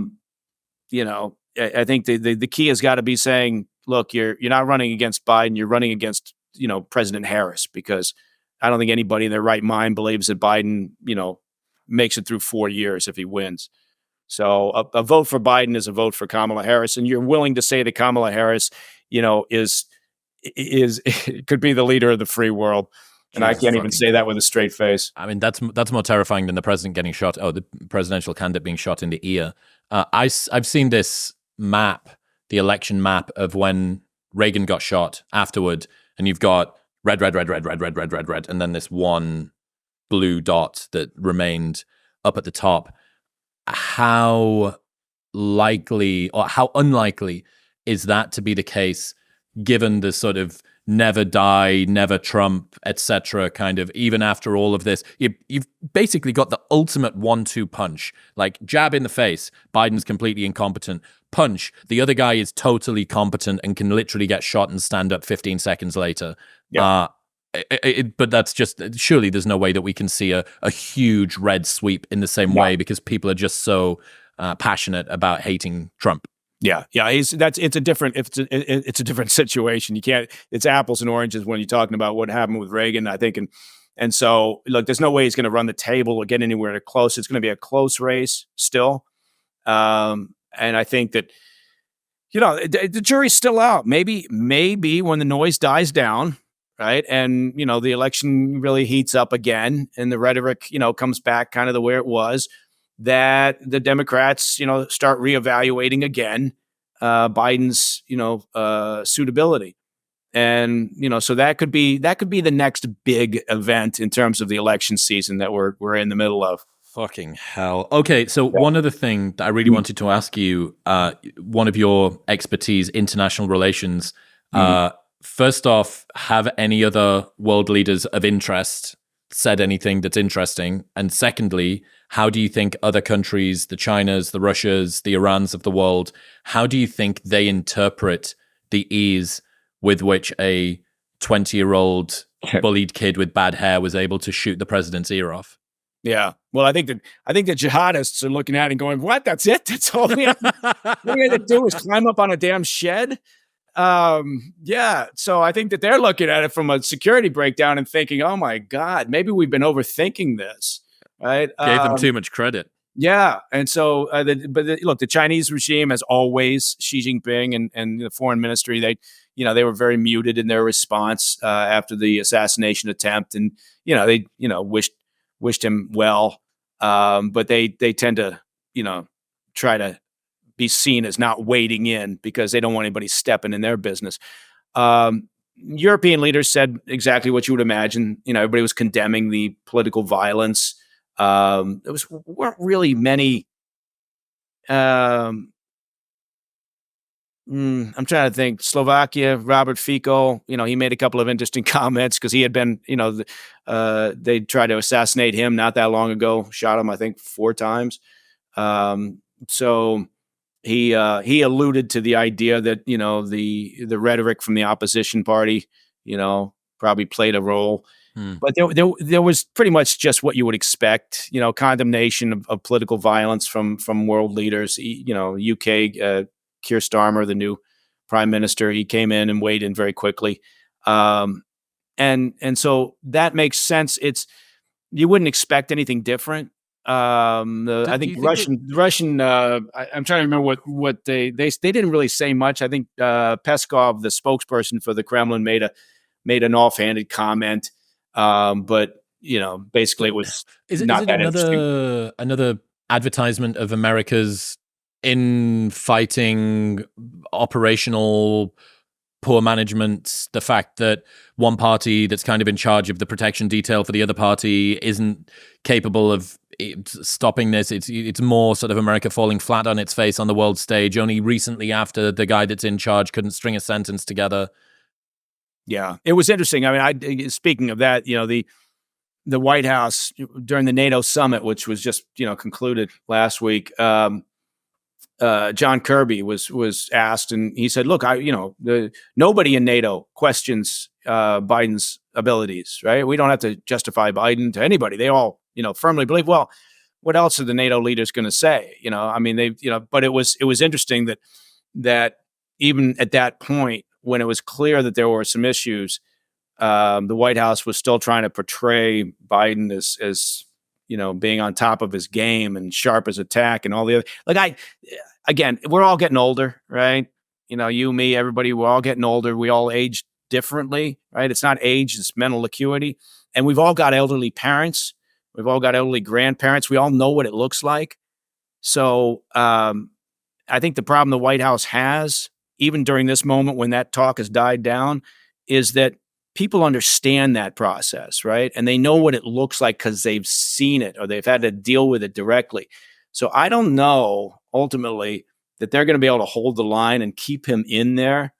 think the key has got to be saying, look, you're not running against Biden, you're running against, President Harris, because I don't think anybody in their right mind believes that Biden, makes it through 4 years if he wins. So a vote for Biden is a vote for Kamala Harris, and you're willing to say to Kamala Harris, is could be the leader of the free world. And I can't even say that with a straight face. I mean, that's more terrifying than the president getting shot. Oh, the presidential candidate being shot in the ear. I've seen this map, the election map of when Reagan got shot afterward, and you've got red, red, red, red, red, red, red, red, red, and then this one blue dot that remained up at the top. How likely or how unlikely is that to be the case, given the sort of never die, never Trump, etc. kind of, even after all of this, you've basically got the ultimate 1-2 punch, like jab in the face, Biden's completely incompetent, punch, the other guy is totally competent and can literally get shot and stand up 15 seconds later. Yeah. But that's just, surely there's no way that we can see a huge red sweep in the same way, because people are just so passionate about hating Trump. Yeah, it's a different situation. You can't. It's apples and oranges when you're talking about what happened with Reagan, I think, and so look, there's no way he's going to run the table or get anywhere close. It's going to be a close race still, and I think that the jury's still out. Maybe when the noise dies down, right, and the election really heats up again, and the rhetoric comes back kind of the way it was, that the Democrats, start reevaluating again Biden's, suitability, and so that could be the next big event in terms of the election season that we're in the middle of. Fucking hell. Okay, so one other thing that I really wanted to ask you, one of your expertise, international relations. First off, have any other world leaders of interest said anything that's interesting? And secondly, how do you think other countries, the Chinas, the Russias, the Irans of the world, how do you think they interpret the ease with which a 20-year-old bullied kid with bad hair was able to shoot the president's ear off? Yeah. Well, I think the jihadists are looking at it and going, what? That's it? That's all we have to do is climb up on a damn shed? Yeah. So I think that they're looking at it from a security breakdown and thinking, oh my God, maybe we've been overthinking this. Right. Gave them too much credit. Yeah. And so, look, the Chinese regime, as always, Xi Jinping and the foreign ministry, they were very muted in their response after the assassination attempt, and they wished him well, but they tend to try to be seen as not wading in because they don't want anybody stepping in their business. European leaders said exactly what you would imagine. Everybody was condemning the political violence. There weren't really many. I'm trying to think. Slovakia, Robert Fico, he made a couple of interesting comments because he had been, they tried to assassinate him not that long ago, shot him, I think, 4 times. So he alluded to the idea that, the rhetoric from the opposition party, probably played a role. But there was pretty much just what you would expect, condemnation of political violence from world leaders. UK, Keir Starmer, the new prime minister, he came in and weighed in very quickly. And so that makes sense. You wouldn't expect anything different. I think Russian. I'm trying to remember what they didn't really say much. I think Peskov, the spokesperson for the Kremlin, made an offhanded comment. But basically it was not that interesting. Another advertisement of America's infighting, operational poor management, the fact that one party that's kind of in charge of the protection detail for the other party isn't capable of stopping this. It's more sort of America falling flat on its face on the world stage, only recently after the guy that's in charge couldn't string a sentence together. Yeah, it was interesting. I mean, speaking of that, the White House during the NATO summit, which was just concluded last week, John Kirby was asked, and he said, "Look, nobody in NATO questions Biden's abilities, right? We don't have to justify Biden to anybody. They all firmly believe." Well, what else are the NATO leaders going to say? I mean, but it was interesting that even at that point, when it was clear that there were some issues, the White House was still trying to portray Biden as being on top of his game and sharp as a tack and all the other. Again, we're all getting older, right? you, me, everybody, we're all getting older. We all age differently, right? It's not age, it's mental acuity. And we've all got elderly parents. We've all got elderly grandparents. We all know what it looks like. So I think the problem the White House has, even during this moment when that talk has died down, is that people understand that process, right? And they know what it looks like because they've seen it or they've had to deal with it directly. So I don't know ultimately that they're going to be able to hold the line and keep him in there.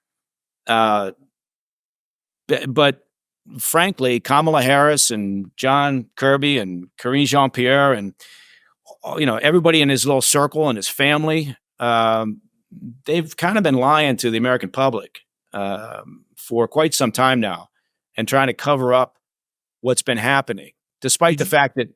But frankly, Kamala Harris and John Kirby and Karine Jean-Pierre and everybody in his little circle and his family, they've kind of been lying to the American public for quite some time now and trying to cover up what's been happening, despite the fact that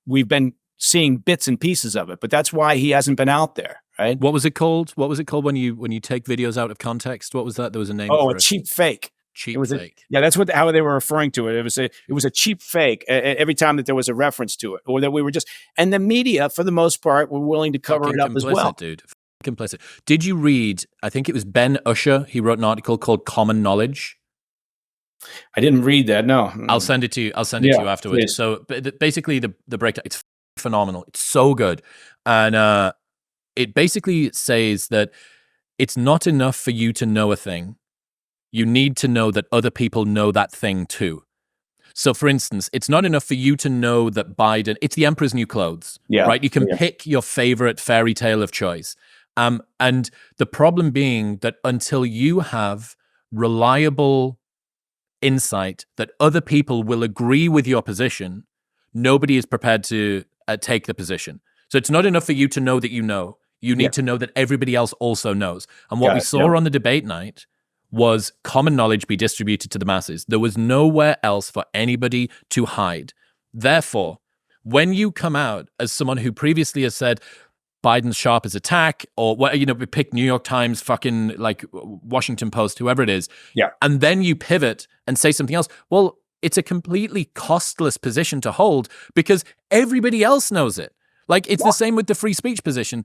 we've been seeing bits and pieces of it. But that's why he hasn't been out there, right? What was it called? What was it called when you take videos out of context? What was that? There was a name for it. A cheap fake. Cheap fake. That's how they were referring to it. It was a cheap fake every time that there was a reference to it, or that we were and the media, for the most part, were willing to cover it up as well. Dude. Complicit. Did you read, I think it was Ben Usher, he wrote an article called Common Knowledge. I didn't read that, no. I'll send it to you. I'll send it to you afterwards. Please. So basically the breakdown, it's phenomenal. It's so good. And it basically says that it's not enough for you to know a thing. You need to know that other people know that thing too. So, for instance, it's not enough for you to know that Biden, it's the Emperor's New Clothes, right? You can pick your favorite fairy tale of choice. And the problem being that until you have reliable insight that other people will agree with your position, nobody is prepared to take the position. So it's not enough for you to know that you know. You need to know that everybody else also knows. And what we saw on the debate night was common knowledge be distributed to the masses. There was nowhere else for anybody to hide. Therefore, when you come out as someone who previously has said Biden's sharp as attack, or we pick New York Times, fucking like Washington Post, whoever it is, and then you pivot and say something else, well, it's a completely costless position to hold because everybody else knows it. Like, it's the same with the free speech position.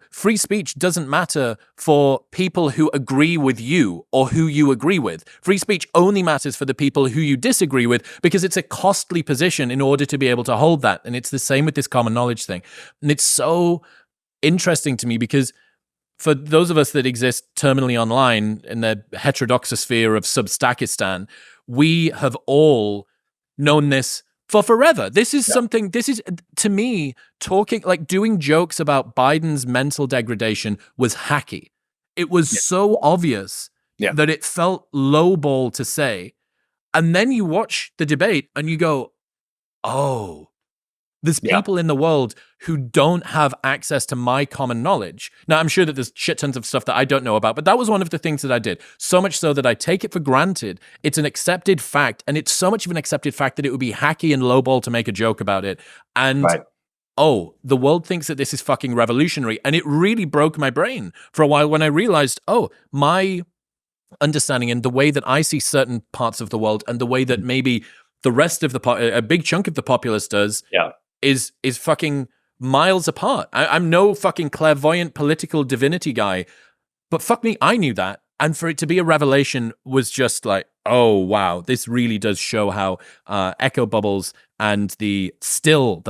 Free speech doesn't matter for people who agree with you or who you agree with. Free speech only matters for the people who you disagree with because it's a costly position in order to be able to hold that. And it's the same with this common knowledge thing. And it's so interesting to me because for those of us that exist terminally online in the heterodoxosphere of Substackistan, we have all known this for forever. This is something, to me, doing jokes about Biden's mental degradation was hacky. It was so obvious that it felt lowball to say. And then you watch the debate and you go, oh, there's people in the world who don't have access to my common knowledge. Now, I'm sure that there's shit tons of stuff that I don't know about, but that was one of the things that I did. So much so that I take it for granted. It's an accepted fact, and it's so much of an accepted fact that it would be hacky and lowball to make a joke about it. And, the world thinks that this is fucking revolutionary. And it really broke my brain for a while when I realized, my understanding and the way that I see certain parts of the world and the way that maybe the rest of a big chunk of the populace does is fucking miles apart. I'm no fucking clairvoyant political divinity guy, but fuck me, I knew that. And for it to be a revelation was just like, oh, wow, this really does show how echo bubbles and the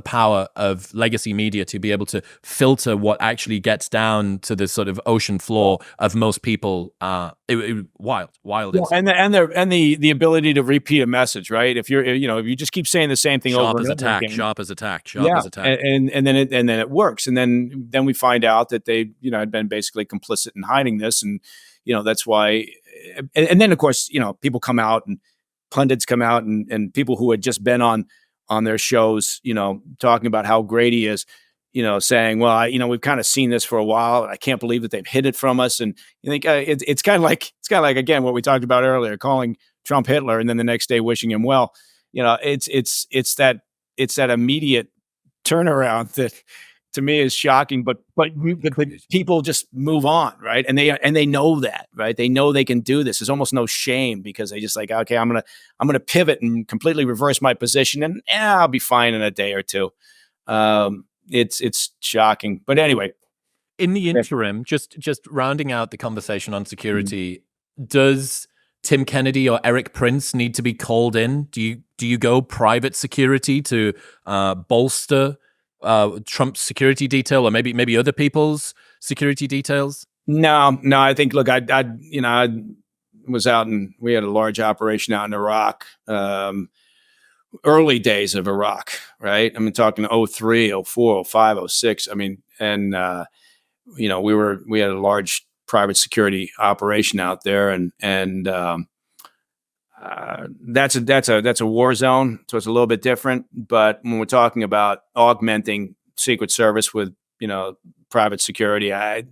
power of legacy media to be able to filter what actually gets down to the sort of ocean floor of most people. Wild. Yeah, and the ability to repeat a message, right? If you just keep saying the same thing over and over again, sharp as attack, and then it works, and then we find out that they had been basically complicit in hiding this, and that's why. And then of course people come out and pundits come out and people who had just been on their shows, talking about how great he is, saying, well, we've kind of seen this for a while, and I can't believe that they've hid it from us. And you think it's kind of like again what we talked about earlier, calling Trump Hitler, and then the next day wishing him well. It's that immediate turnaround that to me is shocking. But people just move on, right? And they know that, right? They know they can do this. There's almost no shame because they just like, okay, I'm gonna pivot and completely reverse my position, and I'll be fine in a day or two. It's shocking, but anyway, In the interim, just rounding out the conversation on security, does Tim Kennedy or Eric Prince need to be called in? Do you go private security to bolster Trump's security detail, or maybe other people's security details? No. I think, look, I was out we had a large operation out in Iraq, early days of Iraq, right? I mean, talking 03, 04, 05, 06. I mean, and, we had a large private security operation out there, and that's a war zone, so it's a little bit different. But when we're talking about augmenting Secret Service with private security, I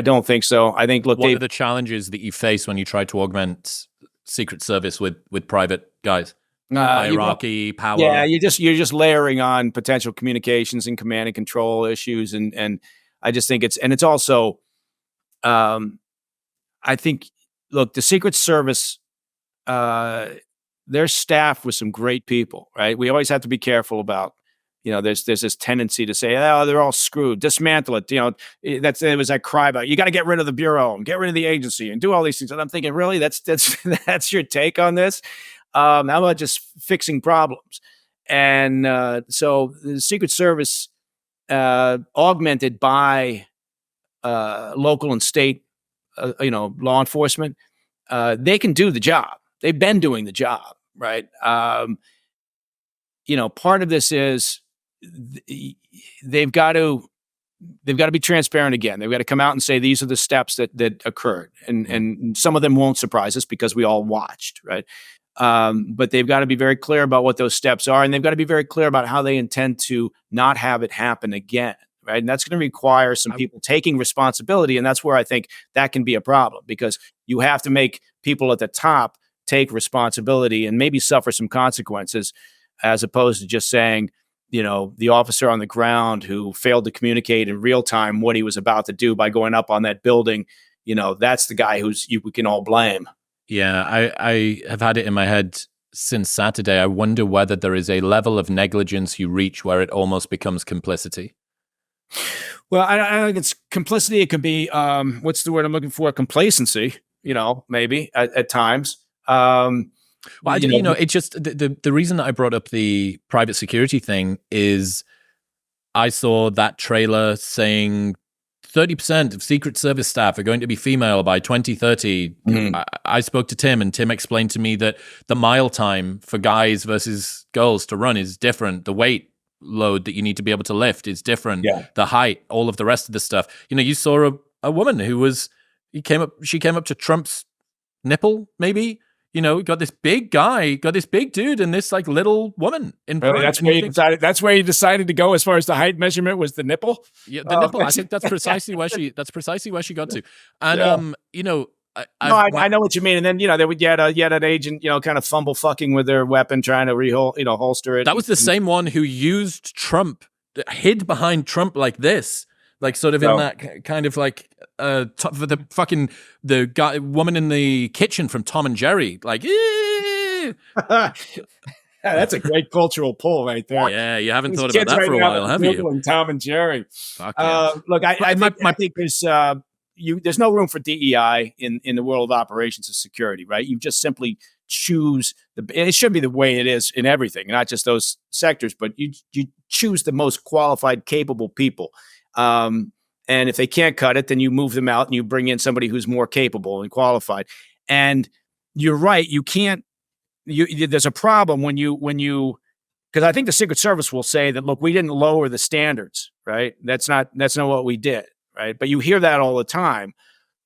don't think so. I think, look, what are the challenges that you face when you try to augment Secret Service with private guys? Hierarchy, power. Yeah, you're just layering on potential communications and command and control issues, and I just think it's also, I think, look, the Secret Service, they're staffed with some great people, right? We always have to be careful about, there's this tendency to say, oh, they're all screwed, dismantle it. It was that cry about, you got to get rid of the bureau and get rid of the agency and do all these things. And I'm thinking, really, that's your take on this? How about just fixing problems? And so the Secret Service, augmented by local and state, law enforcement, they can do the job. They've been doing the job, right? Part of this is they've got to be transparent again. They've got to come out and say these are the steps that occurred, and some of them won't surprise us because we all watched, right? But they've got to be very clear about what those steps are, and they've got to be very clear about how they intend to not have it happen again, right? And that's going to require some people taking responsibility, and that's where I think that can be a problem, because you have to make people at the top take responsibility and maybe suffer some consequences, as opposed to just saying, the officer on the ground who failed to communicate in real time what he was about to do by going up on that building, that's the guy we can all blame. Yeah, I have had it in my head since Saturday. I wonder whether there is a level of negligence you reach where it almost becomes complicity. Well, I think it's complicity. It can be, what's the word I'm looking for? Complacency, maybe at times. Well, it's just the reason that I brought up the private security thing is I saw that trailer saying 30% of Secret Service staff are going to be female by 2030. Mm-hmm. I spoke to Tim, and Tim explained to me that the mile time for guys versus girls to run is different. The weight load that you need to be able to lift is different. Yeah. The height, all of the rest of the stuff. You saw a woman who she came up to Trump's nipple, maybe. Got this big guy, got this big dude, and this little woman in front. Really? That's where you decided to go as far as the height measurement was the nipple. Yeah, the nipple. I think that's precisely where she got to. And I know what you mean. And then they would get an agent, kind of fumble fucking with their weapon, trying to holster it. That was the same one who used Trump, hid behind Trump like this. Sort of in that kind of for the guy, woman in the kitchen from Tom and Jerry, That's a great cultural pull right there. Yeah, you haven't thought about that for a while, have you? Tom and Jerry. Fuck yeah. Look, I think there's no room for DEI in the world of operations and security, right? You just simply choose it should be the way it is in everything, not just those sectors, but you choose the most qualified, capable people. And if they can't cut it, then you move them out and you bring in somebody who's more capable and qualified. And you're right. You can't, there's a problem when you, because I think the Secret Service will say that, look, we didn't lower the standards, right? That's not what we did. Right. But you hear that all the time.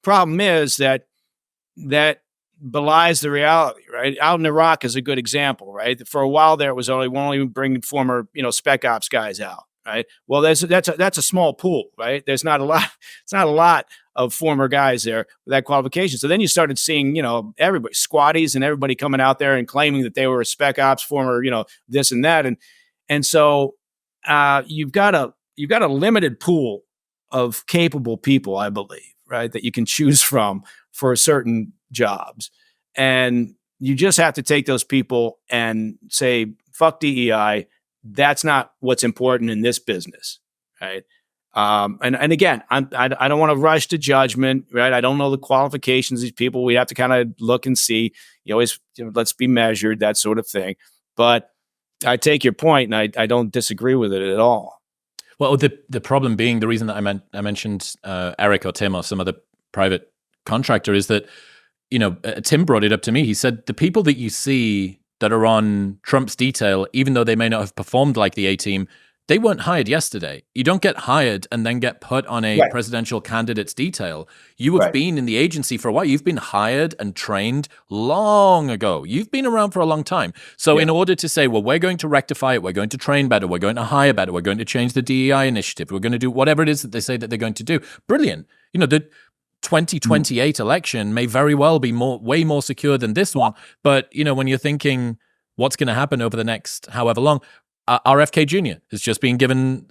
Problem is that belies the reality, right? Out in Iraq is a good example, right? For a while there, it was only bringing former, spec ops guys out. Right. Well, that's a small pool, right? There's not a lot. It's not a lot of former guys there with that qualification. So then you started seeing, everybody, squatties and everybody coming out there and claiming that they were a spec ops former, this and that, and so you've got a limited pool of capable people, I believe, right, that you can choose from for certain jobs, and you just have to take those people and say, "Fuck DEI." That's not what's important in this business, right? And again, I don't want to rush to judgment, right? I don't know the qualifications of these people. We have to kind of look and see. You always, let's be measured, that sort of thing. But I take your point, and I don't disagree with it at all. Well, the problem being, the reason that I mentioned Eric or Tim or some other private contractor is that, Tim brought it up to me. He said the people that you see that are on Trump's detail, even though they may not have performed like the A-team, they weren't hired yesterday. You don't get hired and then get put on a presidential candidate's detail. You have been in the agency for a while. You've been hired and trained long ago. You've been around for a long time. So in order to say, well, we're going to rectify it, we're going to train better, we're going to hire better, we're going to change the DEI initiative, we're going to do whatever it is that they say that they're going to do. Brilliant. The 2028 election may very well be way more secure than this one. But, when you're thinking what's going to happen over the next however long, RFK Jr. has just been given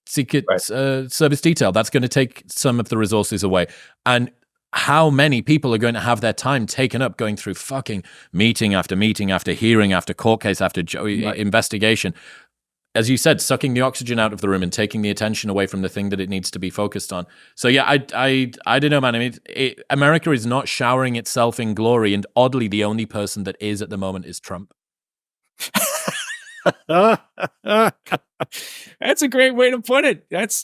Secret Service detail. That's going to take some of the resources away. And how many people are going to have their time taken up going through fucking meeting after meeting after hearing after court case after investigation? As you said, sucking the oxygen out of the room and taking the attention away from the thing that it needs to be focused on. So yeah, I don't know, man. I mean, America is not showering itself in glory, and oddly, the only person that is at the moment is Trump. That's a great way to put it. That's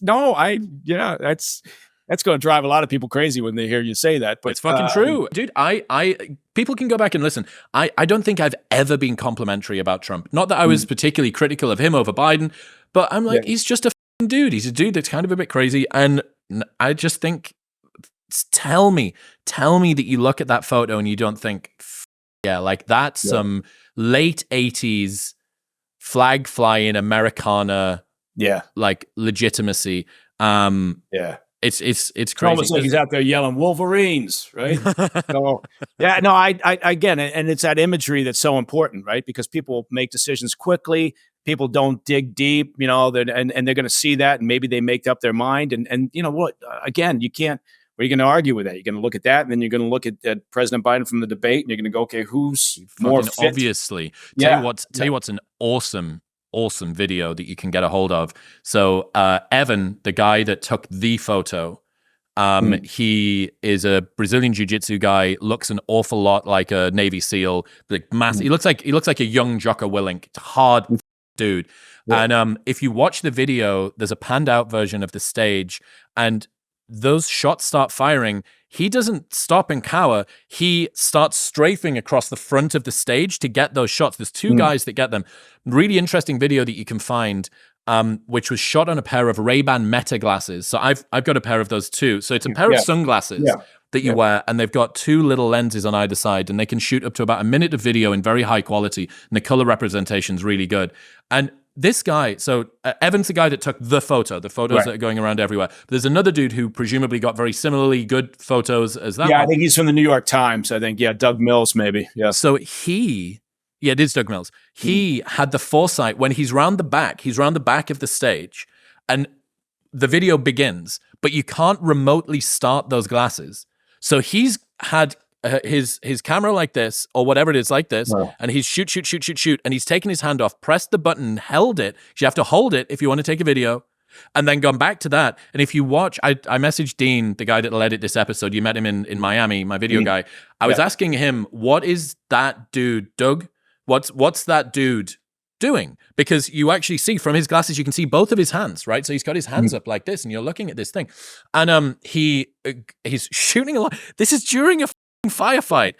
going to drive a lot of people crazy when they hear you say that. But it's fucking true, dude. People can go back and listen. I don't think I've ever been complimentary about Trump. Not that I was particularly critical of him over Biden, but I'm like, he's just a fucking dude. He's a dude that's kind of a bit crazy, and I just think, tell me that you look at that photo and you don't think, like that's some late 80s flag flying Americana, like legitimacy. It's crazy. Almost like he's out there yelling Wolverines, right? So, I again, and it's that imagery that's so important, right? Because people make decisions quickly. People don't dig deep, and they're going to see that, and maybe they make up their mind. And you know what? Again, you can't. What are you going to argue with that? You're going to look at that, and then you're going to look at President Biden from the debate, and you're going to go, okay, who's more fit? Obviously. Tell you what's an awesome video that you can get a hold of. So Evan, the guy that took the photo, he is a Brazilian jiu-jitsu guy, looks an awful lot like a Navy SEAL, like massive. He looks like a young Jocko Willink, hard dude. Yeah. And if you watch the video, there's a panned out version of the stage, and those shots start firing. He doesn't stop and cower. He starts strafing across the front of the stage to get those shots. There's two guys that get them. Really interesting video that you can find, which was shot on a pair of Ray-Ban Meta glasses. So I've got a pair of those too. So it's a pair of sunglasses that you wear, and they've got two little lenses on either side, and they can shoot up to about a minute of video in very high quality, and the color representation is really good. And this guy, so Evan's the guy that took the photos that are going around everywhere. But there's another dude who presumably got very similarly good photos as that one. I think he's from the New York Times. I think, Doug Mills, maybe. Yeah. So it is Doug Mills. He had the foresight when he's round the back of the stage, and the video begins, but you can't remotely start those glasses. So he's had his camera like this, or whatever it is like this, and he's shoot, and he's taken his hand off, pressed the button, held it. You have to hold it if you want to take a video, and then gone back to that. And if you watch, I messaged Dean, the guy that'll edit this episode. You met him in Miami, my video guy. I was asking him, what is that dude, Doug? What's that dude doing? Because you actually see from his glasses, you can see both of his hands, right? So he's got his hands up like this, and you're looking at this thing, and he's shooting a lot. This is during a firefight.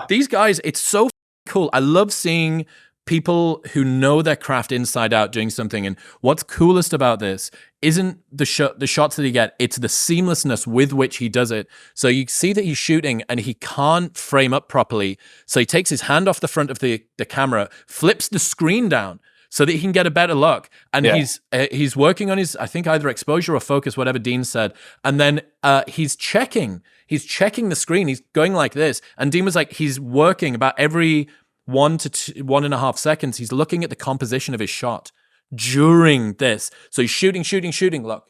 These guys, it's so cool. I love seeing people who know their craft inside out doing something. And what's coolest about this isn't the shots that he get, it's the seamlessness with which he does it. So you see that he's shooting and he can't frame up properly. So he takes his hand off the front of the camera, flips the screen down so that he can get a better look. And he's working on his, I think, either exposure or focus, whatever Dean said. And then he's checking the screen. He's going like this. And Dean was like, he's working about every 1 to 1.5 seconds. He's looking at the composition of his shot during this. So he's shooting, look.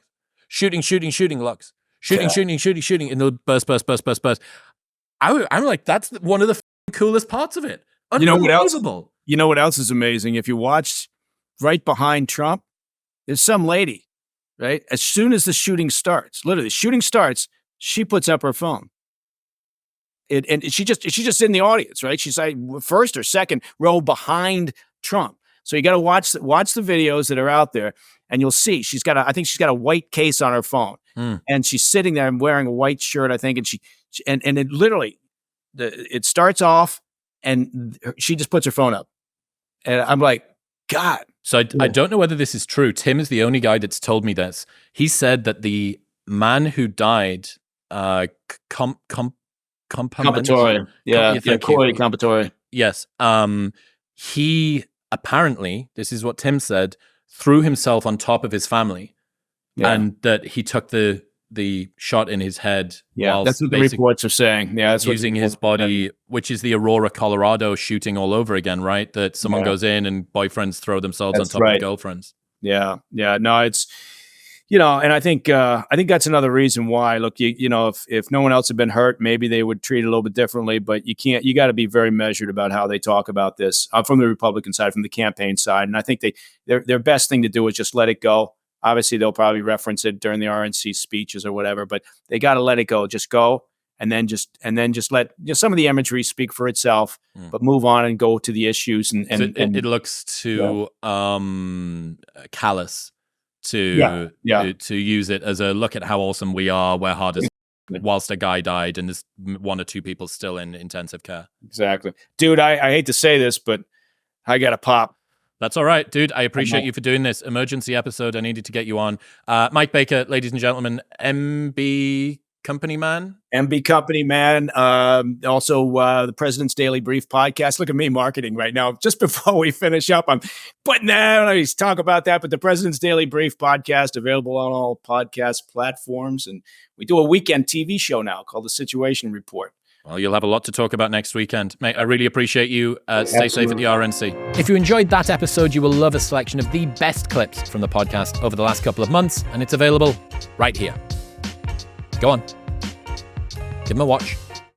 Shooting, looks. Shooting, and the burst. I'm like, that's one of the coolest parts of it. Unbelievable. You know what else is amazing? If you watch right behind Trump, there's some lady right? As soon as the shooting starts, literally, shooting starts, she puts up her phone. And she's just in the audience, right? She's like first or second row behind Trump. So you got to watch the videos that are out there, and you'll see I think she's got a white case on her phone, and she's sitting there and wearing a white shirt, I think, and it literally, it starts off, and she just puts her phone up, and I'm like, God. So I don't know whether this is true. Tim is the only guy that's told me this. He said that the man who died, Compatore. Yeah, Corey Compatore. Yes. He apparently, this is what Tim said, threw himself on top of his family, and that he took the shot in his head. Yeah, that's what the reports are saying. Yeah, that's using his body, which is the Aurora, Colorado shooting all over again, right? That someone goes in and boyfriends throw themselves on top of girlfriends. Yeah. No, it's. And I think that's another reason why. Look, if no one else had been hurt, maybe they would treat it a little bit differently. But you can't. You got to be very measured about how they talk about this from the Republican side, from the campaign side. And I think their best thing to do is just let it go. Obviously, they'll probably reference it during the RNC speeches or whatever. But they got to let it go. Just go, and then just let some of the imagery speak for itself. But move on and go to the issues. And it looks too callous to use it as a look at how awesome we are, we're hard as whilst a guy died and there's one or two people still in intensive care. Exactly. Dude, I hate to say this, but I got to pop. That's all right, dude. I appreciate you for doing this emergency episode. I needed to get you on. Mike Baker, ladies and gentlemen, MB Company Man. Also, the President's Daily Brief podcast. Look at me marketing right now. Just before we finish up, I'm putting that. I just talk about that. But the President's Daily Brief podcast, available on all podcast platforms. And we do a weekend TV show now called The Situation Report. Well, you'll have a lot to talk about next weekend. Mate, I really appreciate you. Stay safe at the RNC. If you enjoyed that episode, you will love a selection of the best clips from the podcast over the last couple of months, and it's available right here. Go on. Give them a watch.